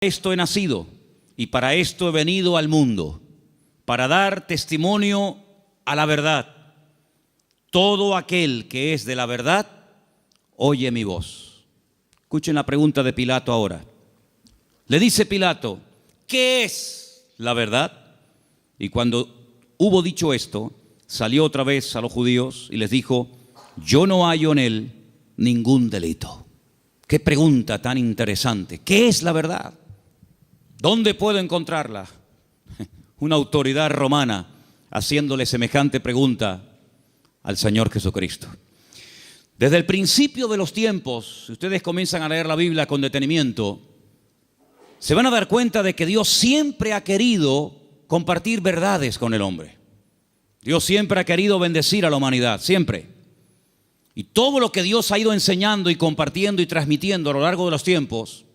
Esto he nacido y para esto he venido al mundo, para dar testimonio a la verdad. Todo aquel que es de la verdad, oye mi voz. Escuchen la pregunta de Pilato ahora. Le dice Pilato, ¿qué es la verdad? Y cuando hubo dicho esto, salió otra vez a los judíos y les dijo, yo no hallo en él ningún delito. Qué pregunta tan interesante. ¿Qué es la verdad? ¿Dónde puedo encontrarla? Una autoridad romana haciéndole semejante pregunta al Señor Jesucristo. Desde el principio de los tiempos, si ustedes comienzan a leer la Biblia con detenimiento, se van a dar cuenta de que Dios siempre ha querido compartir verdades con el hombre. Dios siempre ha querido bendecir a la humanidad, siempre. Y todo lo que Dios ha ido enseñando y compartiendo y transmitiendo a lo largo de los tiempos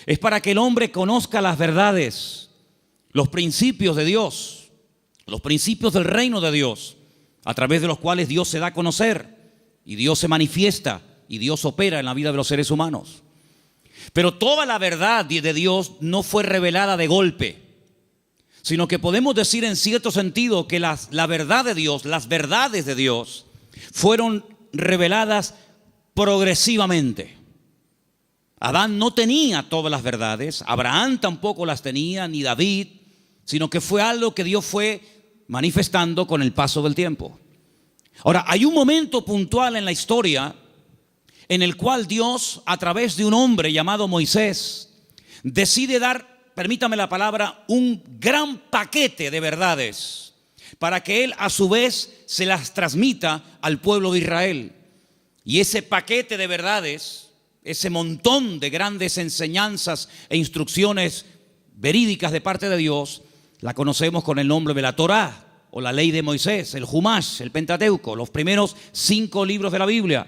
es para que el hombre conozca las verdades, los principios de Dios, los principios del reino de Dios, a través de los cuales Dios se da a conocer y Dios se manifiesta y Dios opera en la vida de los seres humanos. Pero toda la verdad de Dios no fue revelada de golpe, sino que podemos decir en cierto sentido que la verdad de Dios, las verdades de Dios, fueron reveladas progresivamente. Adán no tenía todas las verdades, Abraham tampoco las tenía, ni David, sino que fue algo que Dios fue manifestando con el paso del tiempo. Ahora, hay un momento puntual en la historia en el cual Dios, a través de un hombre llamado Moisés, decide dar, permítame la palabra, un gran paquete de verdades para que él a su vez se las transmita al pueblo de Israel. Y ese paquete de verdades, ese montón de grandes enseñanzas e instrucciones verídicas de parte de Dios, la conocemos con el nombre de la Torá o la ley de Moisés, el Jumash, el Pentateuco, los primeros 5 libros de la Biblia,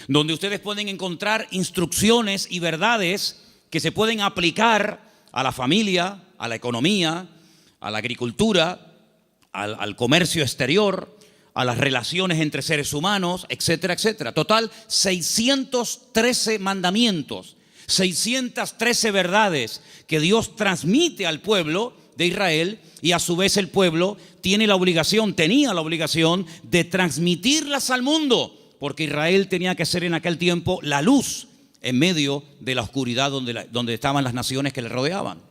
donde ustedes pueden encontrar instrucciones y verdades que se pueden aplicar a la familia, a la economía, a la agricultura, al comercio exterior, a las relaciones entre seres humanos, etcétera, etcétera. Total, 613 mandamientos, 613 verdades que Dios transmite al pueblo de Israel, y a su vez el pueblo tenía la obligación de transmitirlas al mundo, porque Israel tenía que ser en aquel tiempo la luz en medio de la oscuridad donde estaban las naciones que le rodeaban.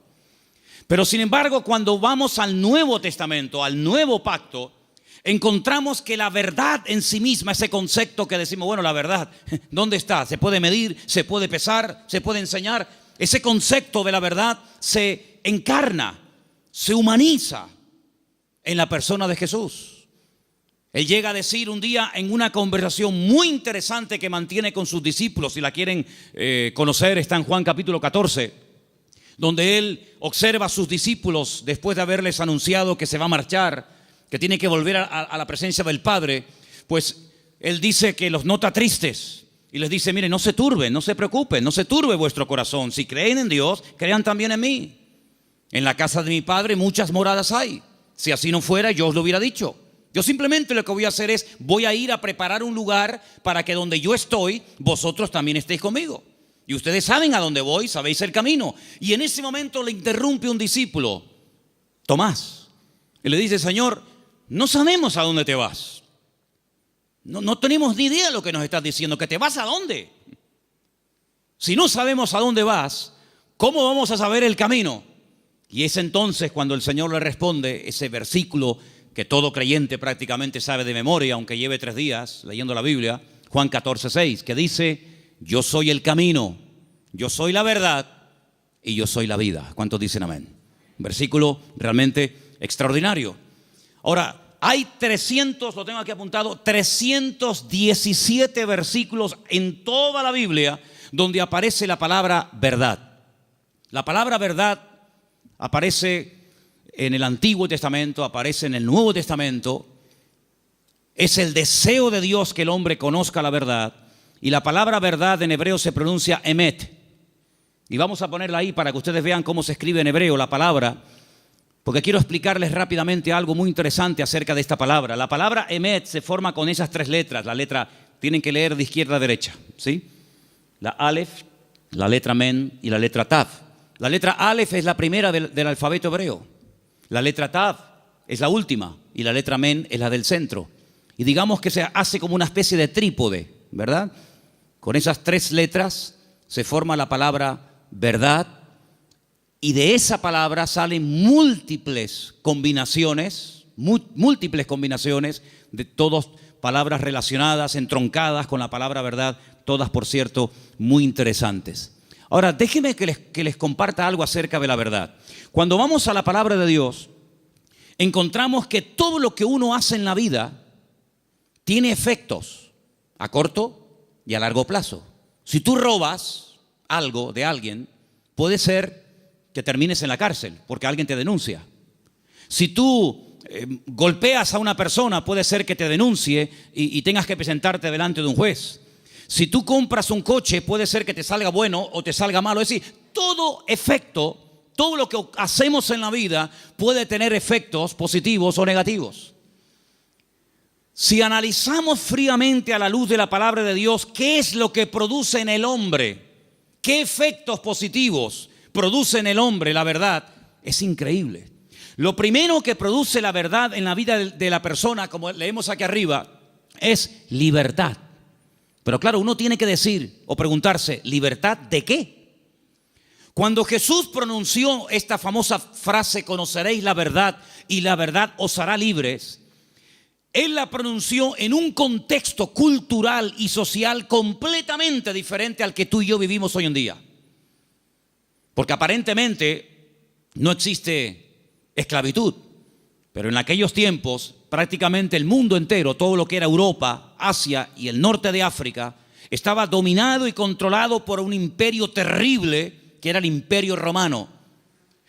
Pero sin embargo, cuando vamos al Nuevo Testamento, al Nuevo Pacto, encontramos que la verdad en sí misma, ese concepto que decimos, bueno, la verdad, ¿dónde está? ¿Se puede medir? ¿Se puede pesar? ¿Se puede enseñar? Ese concepto de la verdad se encarna, se humaniza en la persona de Jesús. Él llega a decir un día en una conversación muy interesante que mantiene con sus discípulos, si la quieren conocer, está en Juan capítulo 14, donde él observa a sus discípulos después de haberles anunciado que se va a marchar, que tiene que volver a la presencia del Padre. Pues él dice que los nota tristes y les dice, miren, no se turben, no se preocupen, no se turbe vuestro corazón. Si creen en Dios, crean también en mí. En la casa de mi Padre muchas moradas hay. Si así no fuera, yo os lo hubiera dicho. Yo simplemente lo que voy a hacer es, voy a ir a preparar un lugar para que donde yo estoy, vosotros también estéis conmigo. Y ustedes saben a dónde voy, sabéis el camino. Y en ese momento le interrumpe un discípulo, Tomás, y le dice, Señor, no sabemos a dónde te vas. No tenemos ni idea de lo que nos estás diciendo. ¿Que te vas a dónde? Si no sabemos a dónde vas, ¿cómo vamos a saber el camino? Y es entonces cuando el Señor le responde ese versículo que todo creyente prácticamente sabe de memoria, aunque lleve 3 días leyendo la Biblia, Juan 14:6, que dice, yo soy el camino, yo soy la verdad y yo soy la vida. ¿Cuántos dicen amén? Un versículo realmente extraordinario. Ahora, hay 300, lo tengo aquí apuntado, 317 versículos en toda la Biblia donde aparece la palabra verdad. La palabra verdad aparece en el Antiguo Testamento, aparece en el Nuevo Testamento. Es el deseo de Dios que el hombre conozca la verdad. Y la palabra verdad en hebreo se pronuncia emet. Y vamos a ponerla ahí para que ustedes vean cómo se escribe en hebreo la palabra, porque quiero explicarles rápidamente algo muy interesante acerca de esta palabra. La palabra emet se forma con esas 3 letras. La letra, tienen que leer de izquierda a derecha, ¿sí? La alef, la letra men y la letra tav. La letra Aleph es la primera del alfabeto hebreo. La letra Tav es la última y la letra Men es la del centro. Y digamos que se hace como una especie de trípode, ¿verdad? Con esas tres letras se forma la palabra verdad, y de esa palabra salen múltiples combinaciones de todas palabras relacionadas, entroncadas con la palabra verdad, todas, por cierto, muy interesantes. Ahora, déjenme que les comparta algo acerca de la verdad. Cuando vamos a la palabra de Dios, encontramos que todo lo que uno hace en la vida tiene efectos a corto y a largo plazo. Si tú robas algo de alguien, puede ser que termines en la cárcel porque alguien te denuncia. Si tú golpeas a una persona, puede ser que te denuncie y tengas que presentarte delante de un juez. Si tú compras un coche, puede ser que te salga bueno o te salga malo. Es decir, todo efecto, todo lo que hacemos en la vida puede tener efectos positivos o negativos. Si analizamos fríamente a la luz de la palabra de Dios, ¿qué es lo que produce en el hombre? ¿Qué efectos positivos produce en el hombre la verdad? Es increíble. Lo primero que produce la verdad en la vida de la persona, como leemos aquí arriba, es libertad. Pero claro, uno tiene que decir o preguntarse, ¿libertad de qué? Cuando Jesús pronunció esta famosa frase, conoceréis la verdad y la verdad os hará libres, Él la pronunció en un contexto cultural y social completamente diferente al que tú y yo vivimos hoy en día. Porque aparentemente no existe esclavitud, pero en aquellos tiempos prácticamente el mundo entero, todo lo que era Europa, Asia y el norte de África, estaba dominado y controlado por un imperio terrible que era el Imperio Romano,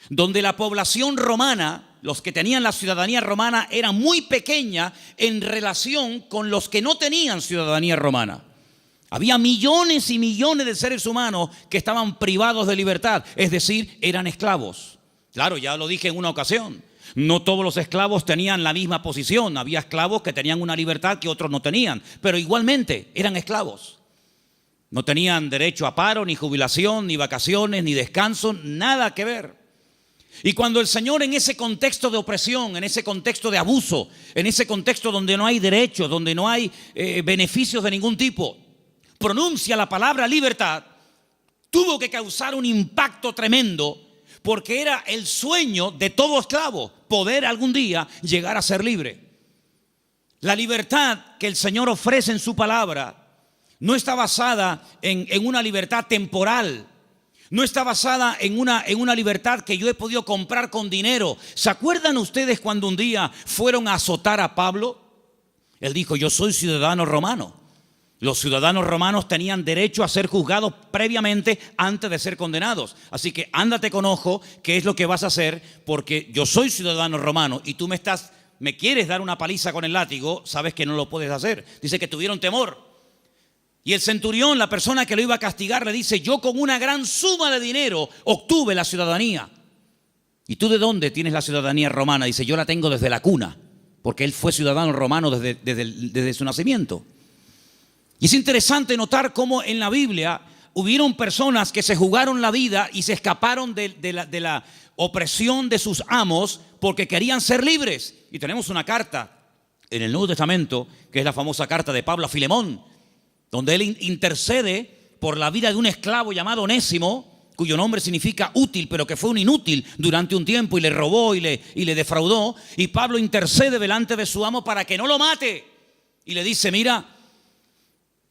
donde la población romana, los que tenían la ciudadanía romana, era muy pequeña en relación con los que no tenían ciudadanía romana. Había millones y millones de seres humanos que estaban privados de libertad, es decir, eran esclavos. Claro, ya lo dije en una ocasión, no todos los esclavos tenían la misma posición. Había esclavos que tenían una libertad que otros no tenían, pero igualmente eran esclavos. No tenían derecho a paro, ni jubilación, ni vacaciones, ni descanso, nada que ver. Y cuando el Señor, en ese contexto de opresión, en ese contexto de abuso, en ese contexto donde no hay derechos, donde no hay beneficios de ningún tipo, pronuncia la palabra libertad, tuvo que causar un impacto tremendo, porque era el sueño de todo esclavo, poder algún día llegar a ser libre. La libertad que el Señor ofrece en su palabra no está basada en una libertad temporal. No está basada en una libertad que yo he podido comprar con dinero. ¿Se acuerdan ustedes cuando un día fueron a azotar a Pablo? Él dijo, yo soy ciudadano romano. Los ciudadanos romanos tenían derecho a ser juzgados previamente antes de ser condenados. Así que ándate con ojo qué es lo que vas a hacer, porque yo soy ciudadano romano y tú me quieres dar una paliza con el látigo, sabes que no lo puedes hacer. Dice que tuvieron temor. Y el centurión, la persona que lo iba a castigar, le dice, yo con una gran suma de dinero obtuve la ciudadanía. ¿Y tú de dónde tienes la ciudadanía romana? Dice, yo la tengo desde la cuna, porque él fue ciudadano romano desde su nacimiento. Y es interesante notar cómo en la Biblia hubieron personas que se jugaron la vida y se escaparon de la opresión de sus amos porque querían ser libres. Y tenemos una carta en el Nuevo Testamento, que es la famosa carta de Pablo a Filemón, donde él intercede por la vida de un esclavo llamado Onésimo, cuyo nombre significa útil, pero que fue un inútil durante un tiempo y le robó y le defraudó. Y Pablo intercede delante de su amo para que no lo mate. Y le dice, mira,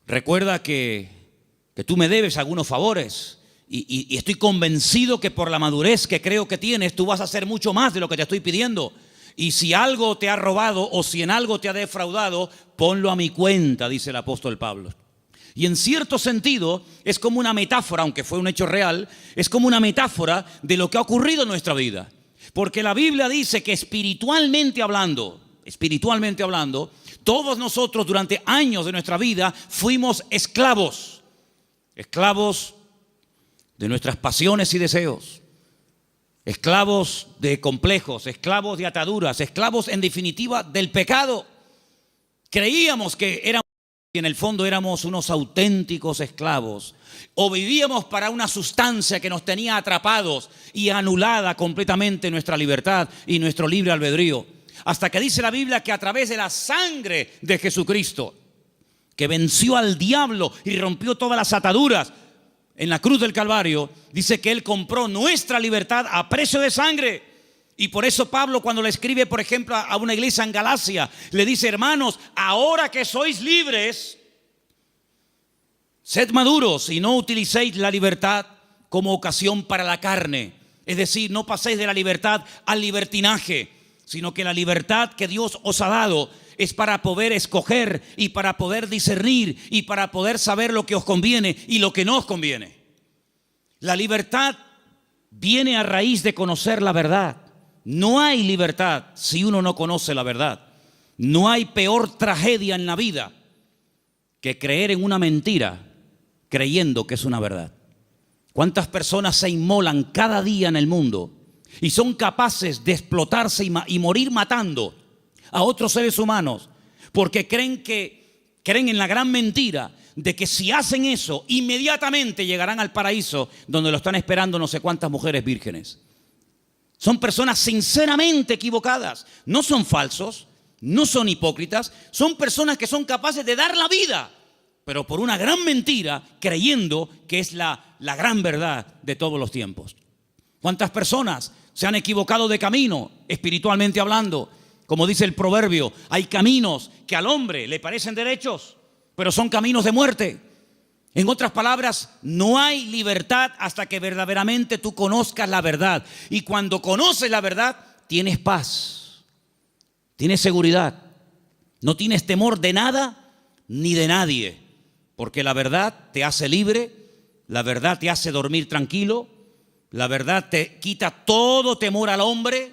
recuerda que tú me debes algunos favores y estoy convencido que por la madurez que creo que tienes, tú vas a hacer mucho más de lo que te estoy pidiendo. Y si algo te ha robado o si en algo te ha defraudado, ponlo a mi cuenta, dice el apóstol Pablo. Y en cierto sentido es como una metáfora, aunque fue un hecho real, es como una metáfora de lo que ha ocurrido en nuestra vida. Porque la Biblia dice que espiritualmente hablando, todos nosotros durante años de nuestra vida fuimos esclavos de nuestras pasiones y deseos, esclavos de complejos, esclavos de ataduras, esclavos en definitiva del pecado. Creíamos que éramos y en el fondo éramos unos auténticos esclavos, o vivíamos para una sustancia que nos tenía atrapados y anulada completamente nuestra libertad y nuestro libre albedrío. Hasta que dice la Biblia que a través de la sangre de Jesucristo, que venció al diablo y rompió todas las ataduras en la cruz del Calvario, dice que Él compró nuestra libertad a precio de sangre. Y por eso Pablo, cuando le escribe, por ejemplo, a una iglesia en Galacia, le dice: hermanos, ahora que sois libres, sed maduros y no utilicéis la libertad como ocasión para la carne. Es decir, no paséis de la libertad al libertinaje, sino que la libertad que Dios os ha dado es para poder escoger y para poder discernir y para poder saber lo que os conviene y lo que no os conviene. La libertad viene a raíz de conocer la verdad. No hay libertad si uno no conoce la verdad. No hay peor tragedia en la vida que creer en una mentira creyendo que es una verdad. ¿Cuántas personas se inmolan cada día en el mundo y son capaces de explotarse y morir matando a otros seres humanos porque creen en la gran mentira de que si hacen eso inmediatamente llegarán al paraíso donde lo están esperando no sé cuántas mujeres vírgenes? Son personas sinceramente equivocadas. No son falsos, no son hipócritas, son personas que son capaces de dar la vida, pero por una gran mentira, creyendo que es la gran verdad de todos los tiempos. ¿Cuántas personas se han equivocado de camino, espiritualmente hablando? Como dice el proverbio, hay caminos que al hombre le parecen derechos, pero son caminos de muerte. En otras palabras, no hay libertad hasta que verdaderamente tú conozcas la verdad. Y cuando conoces la verdad, tienes paz, tienes seguridad, no tienes temor de nada ni de nadie, porque la verdad te hace libre, la verdad te hace dormir tranquilo, la verdad te quita todo temor al hombre,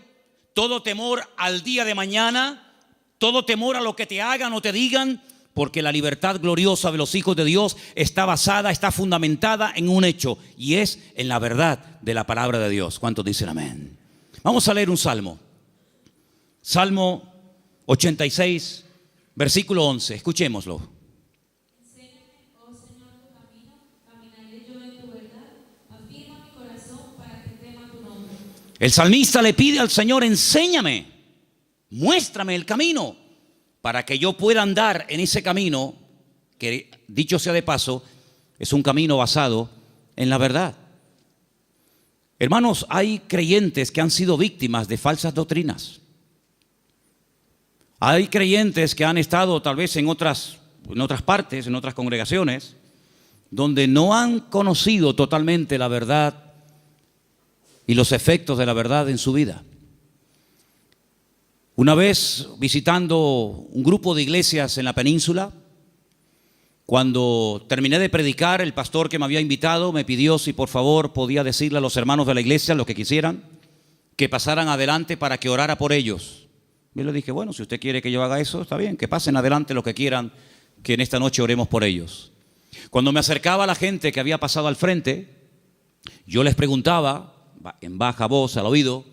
todo temor al día de mañana, todo temor a lo que te hagan o te digan. Porque la libertad gloriosa de los hijos de Dios está basada, está fundamentada en un hecho, y es en la verdad de la palabra de Dios. ¿Cuántos dicen amén? Vamos a leer un salmo. Salmo 86, versículo 11. Escuchémoslo. Enséñame, oh Señor, tu camino, caminaré yo en tu verdad. Afirma mi corazón para que tema tu nombre. El salmista le pide al Señor: enséñame, muéstrame el camino, para que yo pueda andar en ese camino, que dicho sea de paso, es un camino basado en la verdad. Hermanos, hay creyentes que han sido víctimas de falsas doctrinas. Hay creyentes que han estado tal vez en otras partes, en otras congregaciones, donde no han conocido totalmente la verdad y los efectos de la verdad en su vida. Una vez visitando un grupo de iglesias en la península, cuando terminé de predicar, el pastor que me había invitado me pidió si por favor podía decirle a los hermanos de la iglesia, los que quisieran, que pasaran adelante para que orara por ellos. Yo le dije: bueno, si usted quiere que yo haga eso, está bien, que pasen adelante los que quieran, que en esta noche oremos por ellos. Cuando me acercaba a la gente que había pasado al frente, yo les preguntaba en baja voz al oído: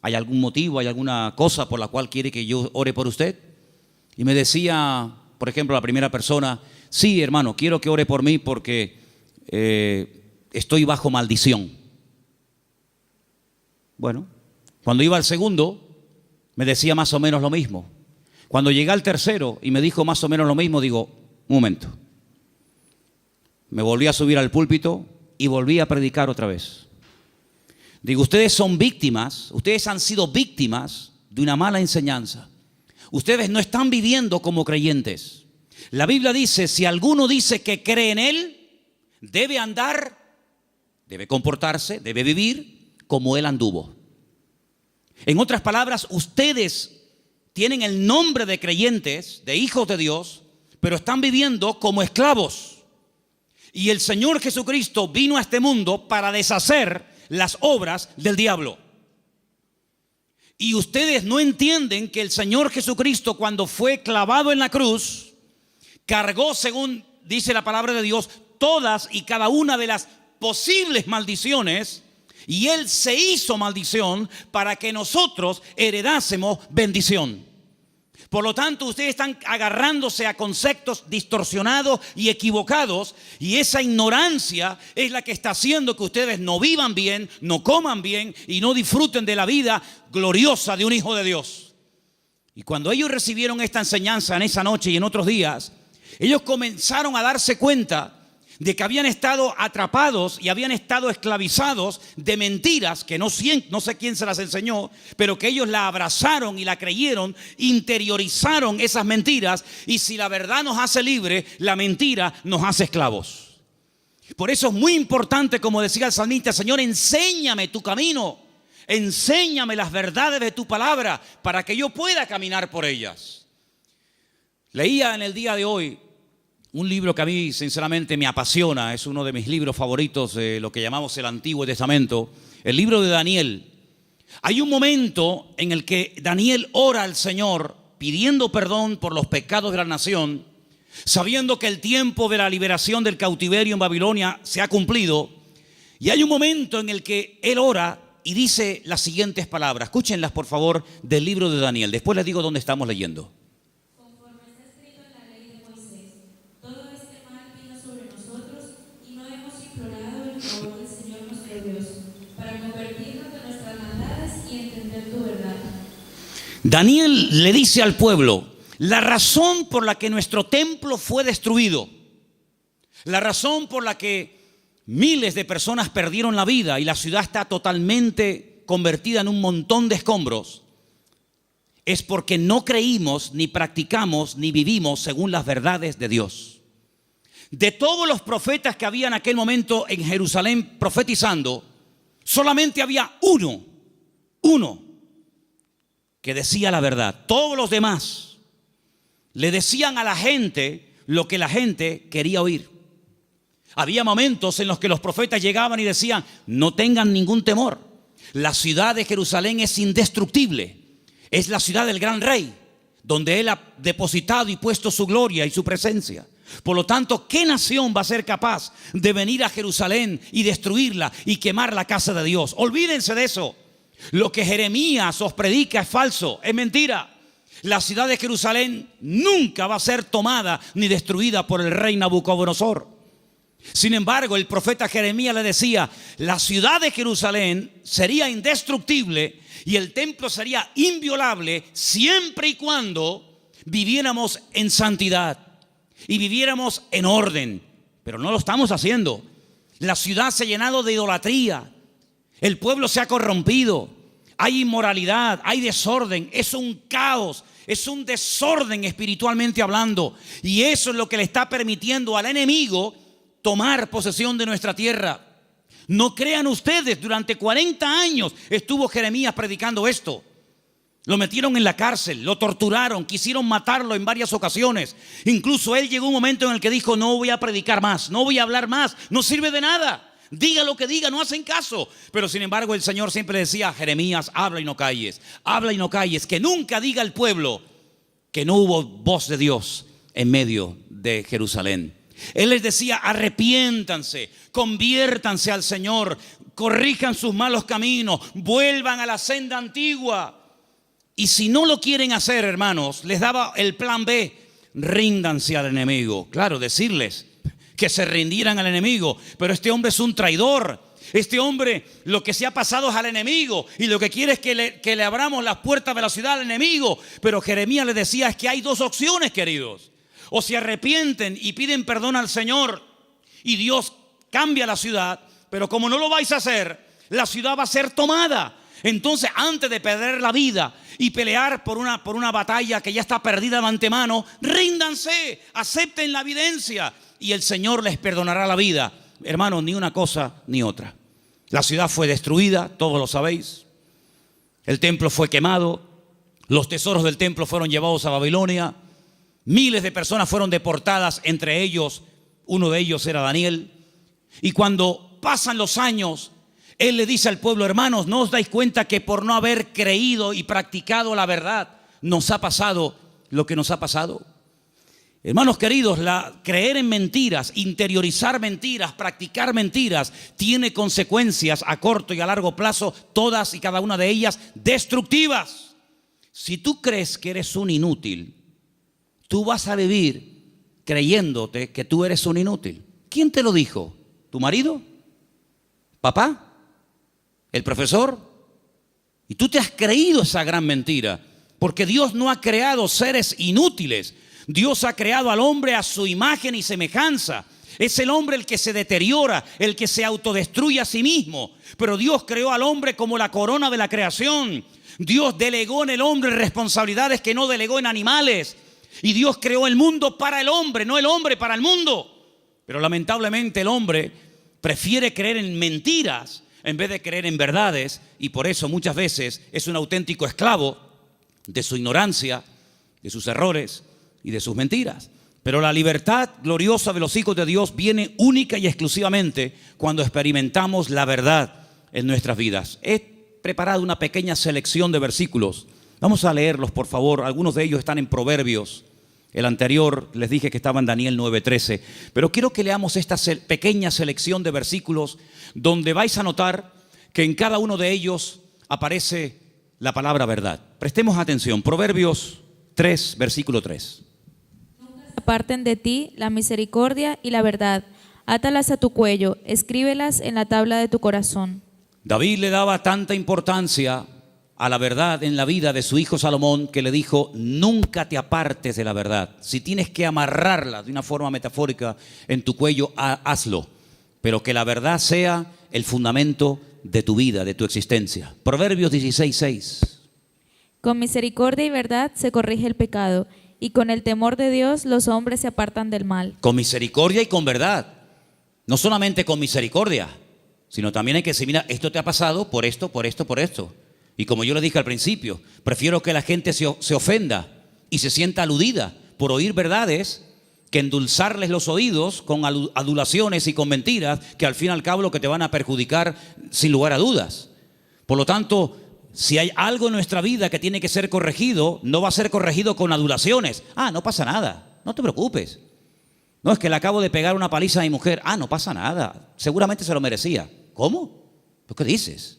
¿hay algún motivo, hay alguna cosa por la cual quiere que yo ore por usted? Y me decía, por ejemplo, la primera persona: sí, hermano, quiero que ore por mí porque estoy bajo maldición. Bueno, cuando iba al segundo, me decía más o menos lo mismo. Cuando llegué al tercero y me dijo más o menos lo mismo, digo: un momento. Me volví a subir al púlpito y volví a predicar otra vez. Digo: ustedes son víctimas, ustedes han sido víctimas de una mala enseñanza. Ustedes no están viviendo como creyentes. La Biblia dice: si alguno dice que cree en Él, debe andar, debe comportarse, debe vivir como Él anduvo. En otras palabras, ustedes tienen el nombre de creyentes, de hijos de Dios, pero están viviendo como esclavos. Y el Señor Jesucristo vino a este mundo para deshacer las obras del diablo. Y ustedes no entienden que el Señor Jesucristo, cuando fue clavado en la cruz, cargó, según dice la palabra de Dios, todas y cada una de las posibles maldiciones, y Él se hizo maldición para que nosotros heredásemos bendición. Por lo tanto, ustedes están agarrándose a conceptos distorsionados y equivocados, y esa ignorancia es la que está haciendo que ustedes no vivan bien, no coman bien y no disfruten de la vida gloriosa de un hijo de Dios. Y cuando ellos recibieron esta enseñanza en esa noche y en otros días, ellos comenzaron a darse cuenta de que habían estado atrapados y habían estado esclavizados de mentiras que no sé quién se las enseñó, pero que ellos la abrazaron y la creyeron, interiorizaron esas mentiras, y si la verdad nos hace libre, la mentira nos hace esclavos. Por eso es muy importante, como decía el salmista: Señor, enséñame tu camino, enséñame las verdades de tu palabra para que yo pueda caminar por ellas. Leía en el día de hoy un libro que a mí sinceramente me apasiona, es uno de mis libros favoritos de lo que llamamos el Antiguo Testamento, el libro de Daniel. Hay un momento en el que Daniel ora al Señor pidiendo perdón por los pecados de la nación, sabiendo que el tiempo de la liberación del cautiverio en Babilonia se ha cumplido. Y hay un momento en el que él ora y dice las siguientes palabras. Escúchenlas, por favor, del libro de Daniel. Después les digo dónde estamos leyendo. Daniel le dice al pueblo: la razón por la que nuestro templo fue destruido, la razón por la que miles de personas perdieron la vida y la ciudad está totalmente convertida en un montón de escombros, es porque no creímos, ni practicamos, ni vivimos según las verdades de Dios. De todos los profetas que había en aquel momento en Jerusalén profetizando, solamente había uno que decía la verdad. Todos los demás le decían a la gente lo que la gente quería oír. Había momentos en los que los profetas llegaban y decían: no tengan ningún temor, la ciudad de Jerusalén es indestructible, es la ciudad del gran rey, donde él ha depositado y puesto su gloria y su presencia. Por lo tanto, ¿qué nación va a ser capaz de venir a Jerusalén y destruirla y quemar la casa de Dios? Olvídense de eso. Lo que Jeremías os predica es falso, es mentira. La ciudad de Jerusalén nunca va a ser tomada ni destruida por el rey Nabucodonosor. Sin embargo, el profeta Jeremías le decía: la ciudad de Jerusalén sería indestructible y el templo sería inviolable siempre y cuando viviéramos en santidad y viviéramos en orden. Pero no lo estamos haciendo. La ciudad se ha llenado de idolatría. El pueblo se ha corrompido, hay inmoralidad, hay desorden, es un caos, es un desorden espiritualmente hablando. Y eso es lo que le está permitiendo al enemigo tomar posesión de nuestra tierra. No crean ustedes, durante 40 años estuvo Jeremías predicando esto. Lo metieron en la cárcel, lo torturaron, quisieron matarlo en varias ocasiones. Incluso él llegó un momento en el que dijo: no voy a predicar más, no voy a hablar más, no sirve de nada. Diga lo que diga, no hacen caso. Pero sin embargo el Señor siempre decía: Jeremías, habla y no calles, habla y no calles. Que nunca diga el pueblo que no hubo voz de Dios en medio de Jerusalén. Él les decía: arrepiéntanse, conviértanse al Señor, corrijan sus malos caminos, vuelvan a la senda antigua. Y si no lo quieren hacer, hermanos, les daba el plan B: ríndanse al enemigo. Claro, decirles que se rindieran al enemigo, pero este hombre es un traidor. Este hombre lo que se ha pasado es al enemigo y lo que quiere es que le abramos las puertas de la ciudad al enemigo. Pero Jeremías le decía: es que hay dos opciones, queridos: o se arrepienten y piden perdón al Señor y Dios cambia la ciudad, pero como no lo vais a hacer, la ciudad va a ser tomada. Entonces, antes de perder la vida y pelear por una batalla que ya está perdida de antemano, ríndanse, acepten la evidencia y el Señor les perdonará la vida. Hermanos, ni una cosa ni otra. La ciudad fue destruida, todos lo sabéis. El templo fue quemado, los tesoros del templo fueron llevados a Babilonia. Miles de personas fueron deportadas, entre ellos, uno de ellos era Daniel. Y cuando pasan los años, él le dice al pueblo: hermanos, ¿no os dais cuenta que por no haber creído y practicado la verdad nos ha pasado lo que nos ha pasado? Hermanos queridos, creer en mentiras, interiorizar mentiras, practicar mentiras, tiene consecuencias a corto y a largo plazo, todas y cada una de ellas destructivas. Si tú crees que eres un inútil, tú vas a vivir creyéndote que tú eres un inútil. ¿Quién te lo dijo? ¿Tu marido? ¿Papá? ¿El profesor? Y tú te has creído esa gran mentira, porque Dios no ha creado seres inútiles. Dios ha creado al hombre a su imagen y semejanza. Es el hombre el que se deteriora, el que se autodestruye a sí mismo. Pero Dios creó al hombre como la corona de la creación. Dios delegó en el hombre responsabilidades que no delegó en animales. Y Dios creó el mundo para el hombre, no el hombre para el mundo. Pero lamentablemente el hombre prefiere creer en mentiras en vez de creer en verdades. Y por eso muchas veces es un auténtico esclavo de su ignorancia, de sus errores y de sus mentiras. Pero la libertad gloriosa de los hijos de Dios viene única y exclusivamente cuando experimentamos la verdad en nuestras vidas. He preparado una pequeña selección de versículos. Vamos a leerlos, por favor. Algunos de ellos están en Proverbios. El anterior les dije que estaba en Daniel 9:13. Pero quiero que leamos esta pequeña selección de versículos donde vais a notar que en cada uno de ellos aparece la palabra verdad. Prestemos atención. Proverbios 3, versículo 3. Aparten de ti la misericordia y la verdad. Átalas a tu cuello, escríbelas en la tabla de tu corazón. David le daba tanta importancia a la verdad en la vida de su hijo Salomón que le dijo: nunca te apartes de la verdad. Si tienes que amarrarla de una forma metafórica en tu cuello, hazlo. Pero que la verdad sea el fundamento de tu vida, de tu existencia. Proverbios 16:6. Con misericordia y verdad se corrige el pecado, y con el temor de Dios los hombres se apartan del mal. Con misericordia y con verdad. No solamente con misericordia, sino también hay que decir: mira, esto te ha pasado por esto, por esto, por esto. Y como yo le dije al principio, prefiero que la gente se ofenda y se sienta aludida por oír verdades que endulzarles los oídos con adulaciones y con mentiras que al fin y al cabo lo que te van a perjudicar sin lugar a dudas. Por lo tanto, si hay algo en nuestra vida que tiene que ser corregido, no va a ser corregido con adulaciones. No pasa nada, no te preocupes. No, es que le acabo de pegar una paliza a mi mujer. No pasa nada, seguramente se lo merecía. ¿Cómo? ¿Pero qué dices?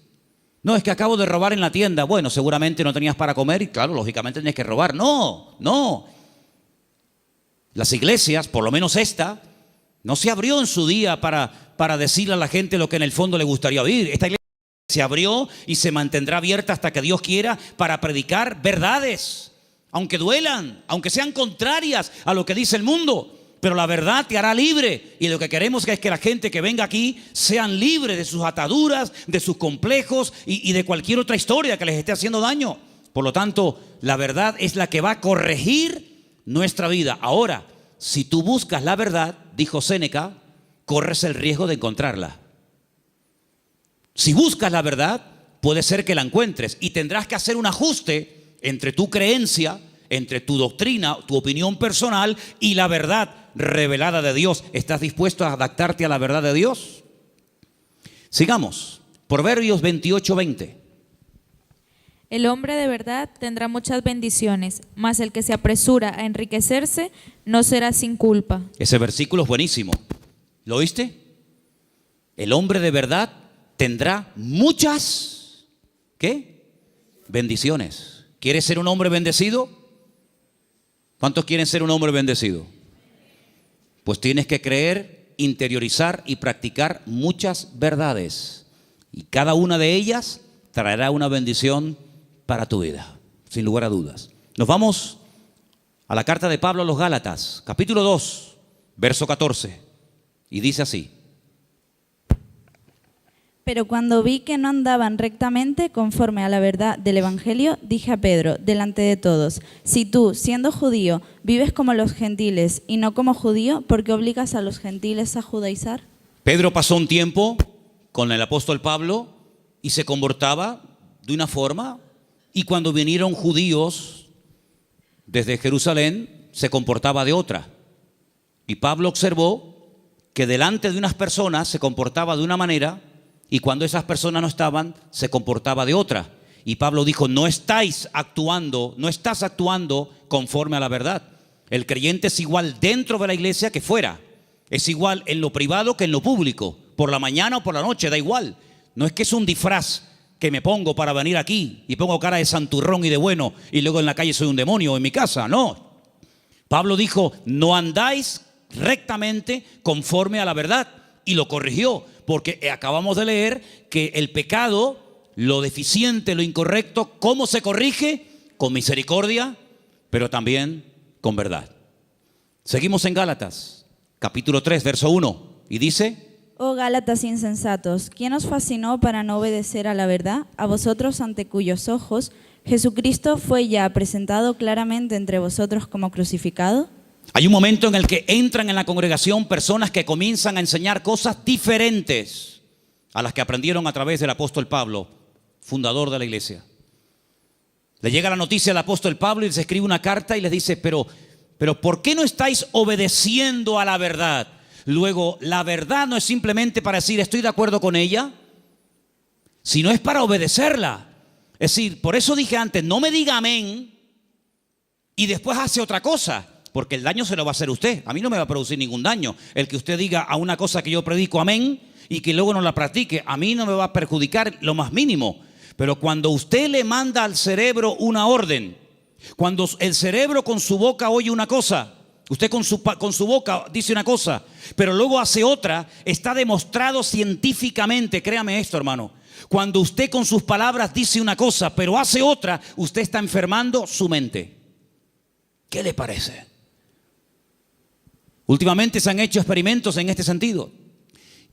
No, es que acabo de robar en la tienda. Bueno, seguramente no tenías para comer y claro, lógicamente tenías que robar. No. Las iglesias, por lo menos esta, no se abrió en su día para decirle a la gente lo que en el fondo le gustaría oír. Esta iglesia se abrió y se mantendrá abierta hasta que Dios quiera para predicar verdades, aunque duelan, aunque sean contrarias a lo que dice el mundo. Pero la verdad te hará libre, y lo que queremos es que la gente que venga aquí sean libres de sus ataduras, de sus complejos y de cualquier otra historia que les esté haciendo daño. Por lo tanto, la verdad es la que va a corregir nuestra vida. Ahora, si tú buscas la verdad, dijo Séneca, corres el riesgo de encontrarla. Si buscas la verdad, puede ser que la encuentres y tendrás que hacer un ajuste entre tu creencia, entre tu doctrina, tu opinión personal y la verdad revelada de Dios. ¿Estás dispuesto a adaptarte a la verdad de Dios? Sigamos. Proverbios 28:20. El hombre de verdad tendrá muchas bendiciones, mas el que se apresura a enriquecerse no será sin culpa. Ese versículo es buenísimo. ¿Lo oíste? El hombre de verdad tendrá muchas, ¿qué? Bendiciones. ¿Quieres ser un hombre bendecido? ¿Cuántos quieren ser un hombre bendecido? Pues tienes que creer, interiorizar y practicar muchas verdades. Y cada una de ellas traerá una bendición para tu vida, sin lugar a dudas. Nos vamos a la carta de Pablo a los Gálatas, capítulo 2, verso 14. Y dice así: Pero cuando vi que no andaban rectamente conforme a la verdad del Evangelio, dije a Pedro, delante de todos: si tú, siendo judío, vives como los gentiles y no como judío, ¿por qué obligas a los gentiles a judaizar? Pedro pasó un tiempo con el apóstol Pablo y se comportaba de una forma, y cuando vinieron judíos desde Jerusalén se comportaba de otra. Y Pablo observó que delante de unas personas se comportaba de una manera, y cuando esas personas no estaban, se comportaba de otra. Y Pablo dijo: no estás actuando conforme a la verdad. El creyente es igual dentro de la iglesia que fuera. Es igual en lo privado que en lo público. Por la mañana o por la noche, da igual. No es que es un disfraz que me pongo para venir aquí y pongo cara de santurrón y de bueno y luego en la calle soy un demonio o en mi casa. No. Pablo dijo, no andáis rectamente conforme a la verdad, y lo corrigió, porque acabamos de leer que el pecado, lo deficiente, lo incorrecto, ¿cómo se corrige? Con misericordia, pero también con verdad. Seguimos en Gálatas, capítulo 3, verso 1, y dice: Oh Gálatas insensatos, ¿quién os fascinó para no obedecer a la verdad? A vosotros ante cuyos ojos Jesucristo fue ya presentado claramente entre vosotros como crucificado. Hay un momento en el que entran en la congregación personas que comienzan a enseñar cosas diferentes a las que aprendieron a través del apóstol Pablo, fundador de la iglesia. Le llega la noticia al apóstol Pablo y les escribe una carta y les dice, pero ¿por qué no estáis obedeciendo a la verdad? Luego, la verdad no es simplemente para decir estoy de acuerdo con ella, sino es para obedecerla. Es decir, por eso dije antes, no me diga amén y después hace otra cosa, porque el daño se lo va a hacer usted. A mí no me va a producir ningún daño el que usted diga a una cosa que yo predico amén y que luego no la practique. A mí no me va a perjudicar lo más mínimo. Pero cuando usted le manda al cerebro una orden, cuando el cerebro con su boca oye una cosa, usted con su boca dice una cosa, pero luego hace otra, está demostrado científicamente, créame esto, hermano. Cuando usted con sus palabras dice una cosa, pero hace otra, usted está enfermando su mente. ¿Qué le parece? Últimamente se han hecho experimentos en este sentido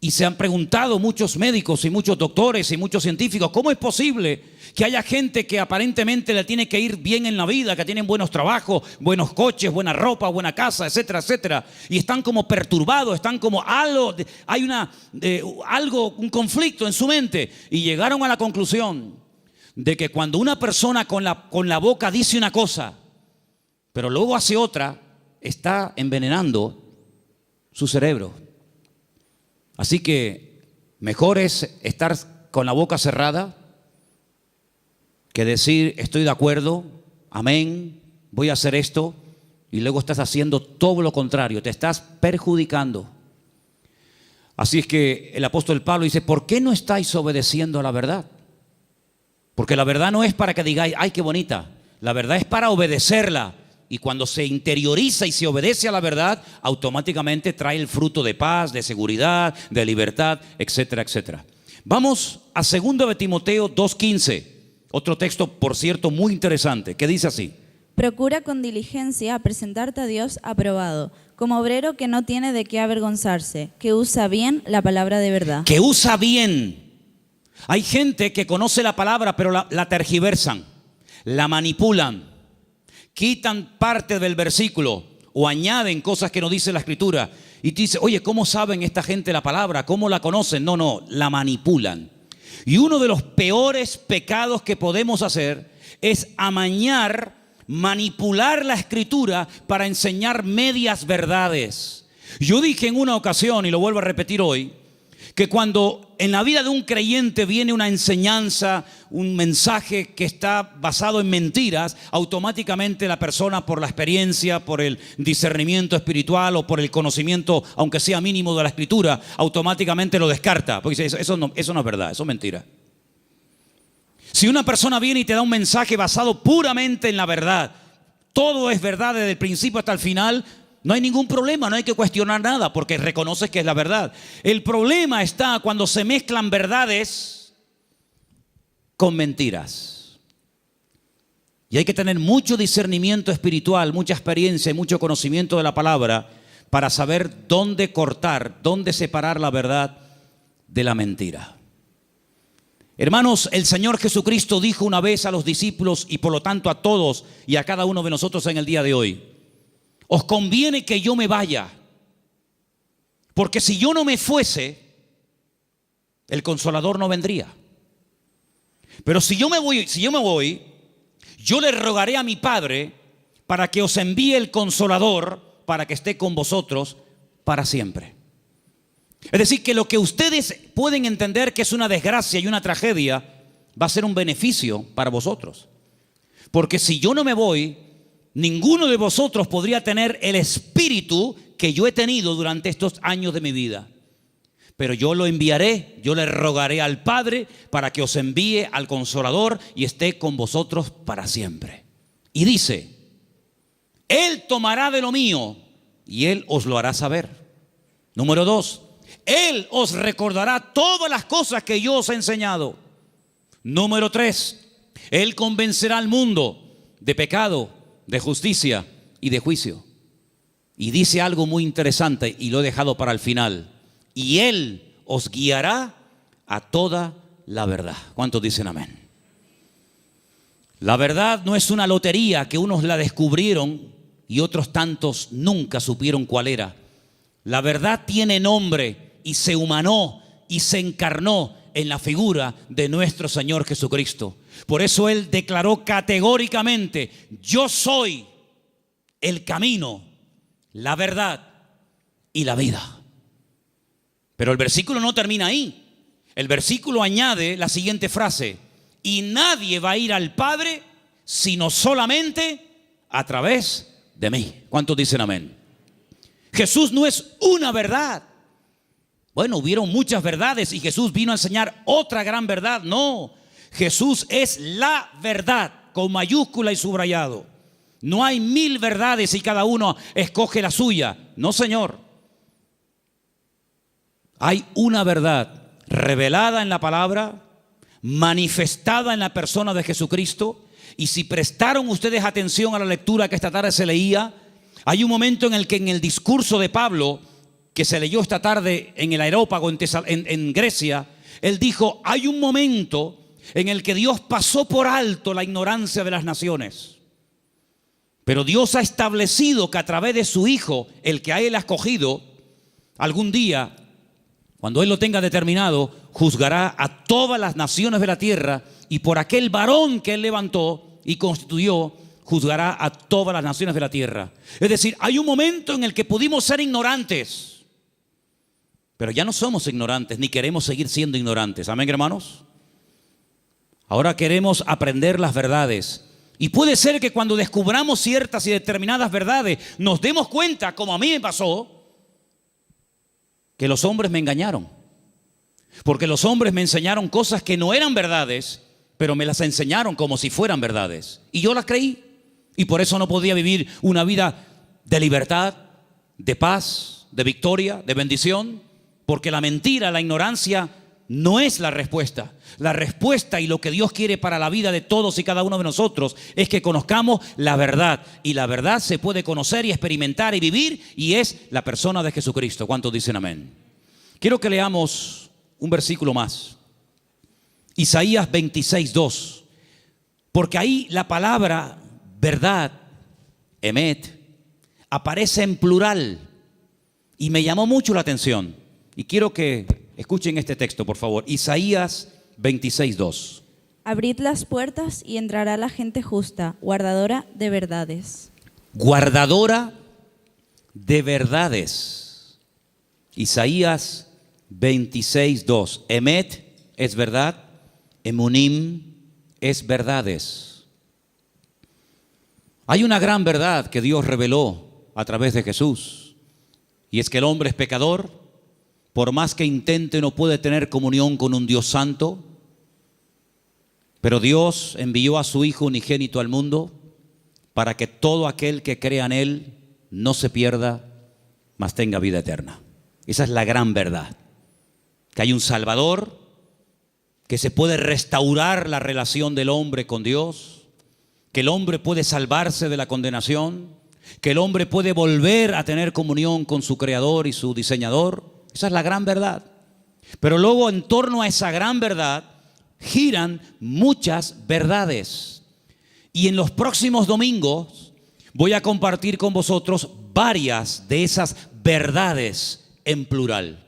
y se han preguntado muchos médicos y muchos doctores y muchos científicos, ¿cómo es posible que haya gente que aparentemente le tiene que ir bien en la vida, que tienen buenos trabajos, buenos coches, buena ropa, buena casa, etcétera, etcétera, y están como perturbados, están como algo, hay un conflicto en su mente, y llegaron a la conclusión de que cuando una persona con la boca dice una cosa, pero luego hace otra, está envenenando su cerebro. Así que mejor es estar con la boca cerrada que decir estoy de acuerdo, amén, voy a hacer esto, y luego estás haciendo todo lo contrario, te estás perjudicando. Así es que el apóstol Pablo dice, ¿por qué no estáis obedeciendo a la verdad? Porque la verdad no es para que digáis, ay, qué bonita. La verdad es para obedecerla. Y cuando se interioriza y se obedece a la verdad, automáticamente trae el fruto de paz, de seguridad, de libertad, etcétera, etcétera. Vamos a 2 de Timoteo 2:15. Otro texto, por cierto, muy interesante, que dice así. Procura con diligencia presentarte a Dios aprobado, como obrero que no tiene de qué avergonzarse, que usa bien la palabra de verdad. Que usa bien. Hay gente que conoce la palabra, pero la tergiversan, la manipulan. Quitan parte del versículo o añaden cosas que no dice la escritura. Y te dice, oye, ¿cómo saben esta gente la palabra? ¿Cómo la conocen? No, la manipulan. Y uno de los peores pecados que podemos hacer es amañar, manipular la escritura para enseñar medias verdades. Yo dije en una ocasión, y lo vuelvo a repetir hoy, que cuando en la vida de un creyente viene una enseñanza, un mensaje que está basado en mentiras, automáticamente la persona, por la experiencia, por el discernimiento espiritual o por el conocimiento, aunque sea mínimo, de la escritura, automáticamente lo descarta, porque dice, eso no es verdad, eso es mentira. Si una persona viene y te da un mensaje basado puramente en la verdad, todo es verdad desde el principio hasta el final, no hay ningún problema, no hay que cuestionar nada porque reconoces que es la verdad. El problema está cuando se mezclan verdades con mentiras. Y hay que tener mucho discernimiento espiritual, mucha experiencia y mucho conocimiento de la palabra para saber dónde cortar, dónde separar la verdad de la mentira. Hermanos, el Señor Jesucristo dijo una vez a los discípulos y por lo tanto a todos y a cada uno de nosotros en el día de hoy: os conviene que yo me vaya, porque si yo no me fuese, el Consolador no vendría. Pero si yo me voy, yo le rogaré a mi Padre para que os envíe el Consolador para que esté con vosotros para siempre. Es decir, que lo que ustedes pueden entender que es una desgracia y una tragedia, va a ser un beneficio para vosotros. Porque si yo no me voy, ninguno de vosotros podría tener el espíritu que yo he tenido durante estos años de mi vida. pero yo lo enviaré, yo le rogaré al Padre para que os envíe al Consolador y esté con vosotros para siempre. Y dice, Él tomará de lo mío y Él os lo hará saber. Número 2, Él os recordará todas las cosas que yo os he enseñado. Número 3, Él convencerá al mundo de pecado, de justicia y de juicio. Y dice algo muy interesante y lo he dejado para el final. Y Él os guiará a toda la verdad. ¿Cuántos dicen amén? La verdad no es una lotería que unos la descubrieron y otros tantos nunca supieron cuál era. La verdad tiene nombre y se humanó y se encarnó en la figura de nuestro Señor Jesucristo. Por eso Él declaró categóricamente, yo soy el camino, la verdad y la vida. Pero el versículo no termina ahí. El versículo añade la siguiente frase: y nadie va a ir al Padre sino solamente a través de mí. ¿Cuántos dicen amén? Jesús no es una verdad. Bueno, hubieron muchas verdades y Jesús vino a enseñar otra gran verdad. No, Jesús es la verdad con mayúscula y subrayado. No hay 1000 verdades y cada uno escoge la suya. No, Señor. Hay una verdad revelada en la palabra, manifestada en la persona de Jesucristo. Y si prestaron ustedes atención a la lectura que esta tarde se leía, hay un momento en el que en el discurso de Pablo, que se leyó esta tarde en el Areópago en Grecia, él dijo, hay un momento en el que Dios pasó por alto la ignorancia de las naciones. Pero Dios ha establecido que a través de su Hijo, el que a Él ha escogido, algún día, cuando Él lo tenga determinado, juzgará a todas las naciones de la tierra y por aquel varón que Él levantó y constituyó, juzgará a todas las naciones de la tierra. Es decir, hay un momento en el que pudimos ser ignorantes, pero ya no somos ignorantes ni queremos seguir siendo ignorantes. ¿Amén, hermanos? Ahora queremos aprender las verdades. Y puede ser que cuando descubramos ciertas y determinadas verdades nos demos cuenta, como a mí me pasó, que los hombres me engañaron. Porque los hombres me enseñaron cosas que no eran verdades, pero me las enseñaron como si fueran verdades. Y yo las creí. Y por eso no podía vivir una vida de libertad, de paz, de victoria, de bendición. Porque la mentira, la ignorancia no es la respuesta. La respuesta y lo que Dios quiere para la vida de todos y cada uno de nosotros es que conozcamos la verdad. Y la verdad se puede conocer y experimentar y vivir, y es la persona de Jesucristo. ¿Cuántos dicen amén? Quiero que leamos un versículo más. Isaías 26:2. Porque ahí la palabra verdad, emet, aparece en plural. Y me llamó mucho la atención. Y quiero que escuchen este texto, por favor. Isaías 26:2. Abrid las puertas y entrará la gente justa, guardadora de verdades. Guardadora de verdades. Isaías 26:2. Emet es verdad, emunim es verdades. Hay una gran verdad que Dios reveló a través de Jesús, y es que el hombre es pecador. Por más que intente, no puede tener comunión con un Dios santo. Pero Dios envió a su Hijo unigénito al mundo para que todo aquel que crea en Él no se pierda, mas tenga vida eterna. Esa es la gran verdad. Que hay un Salvador, que se puede restaurar la relación del hombre con Dios, que el hombre puede salvarse de la condenación, que el hombre puede volver a tener comunión con su Creador y su Diseñador. Esa es la gran verdad. Pero luego en torno a esa gran verdad giran muchas verdades. Y en los próximos domingos voy a compartir con vosotros varias de esas verdades en plural.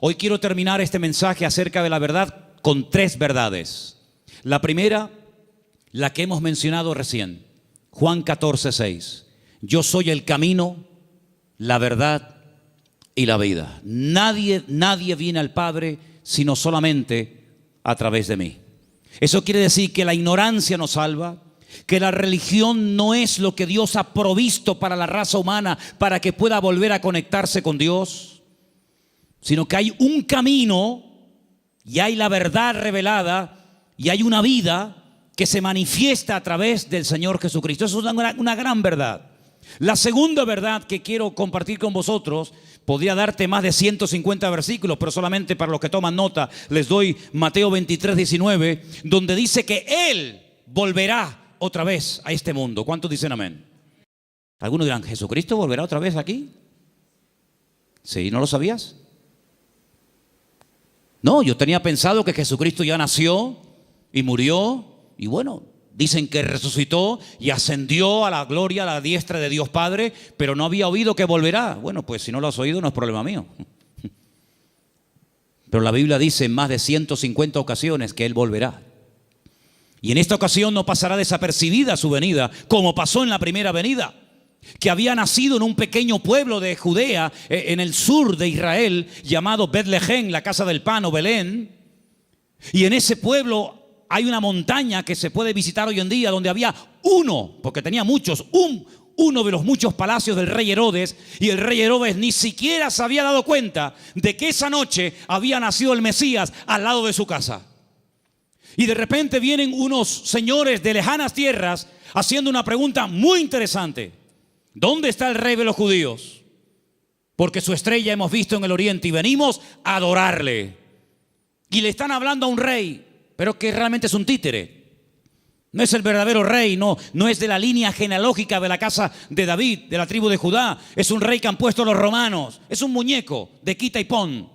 Hoy quiero terminar este mensaje acerca de la verdad con 3 verdades. La primera, la que hemos mencionado recién, Juan 14:6. Yo soy el camino, la verdad y la vida. Nadie viene al Padre sino solamente a través de mí. Eso quiere decir que la ignorancia nos salva, que la religión no es lo que Dios ha provisto para la raza humana para que pueda volver a conectarse con Dios. sino que hay un camino y hay la verdad revelada y hay una vida que se manifiesta a través del Señor Jesucristo. Eso es una gran verdad. La segunda verdad que quiero compartir con vosotros, podría darte más de 150 versículos, pero solamente para los que toman nota les doy Mateo 23, 19, donde dice que Él volverá otra vez a este mundo. ¿Cuántos dicen amén? Algunos dirán, ¿Jesucristo volverá otra vez aquí? ¿Sí? ¿No lo sabías? No, yo tenía pensado que Jesucristo ya nació y murió y bueno, dicen que resucitó y ascendió a la gloria, a la diestra de Dios Padre, pero no había oído que volverá. Bueno, pues si no lo has oído no es problema mío. Pero la Biblia dice en más de 150 ocasiones que Él volverá. Y en esta ocasión no pasará desapercibida su venida, como pasó en la primera venida, que había nacido en un pequeño pueblo de Judea, en el sur de Israel, llamado Betlehem, la casa del pan o Belén. Y en ese pueblo hay una montaña que se puede visitar hoy en día, donde había uno, porque tenía muchos, uno de los muchos palacios del rey Herodes, y el rey Herodes ni siquiera se había dado cuenta de que esa noche había nacido el Mesías al lado de su casa. Y de repente vienen unos señores de lejanas tierras haciendo una pregunta muy interesante: ¿dónde está el rey de los judíos? Porque su estrella hemos visto en el oriente y venimos a adorarle. Y le están hablando a un rey, pero que realmente es un títere. No es el verdadero rey, no es de la línea genealógica de la casa de David, de la tribu de Judá. Es un rey que han puesto los romanos. Es un muñeco de quita y pon.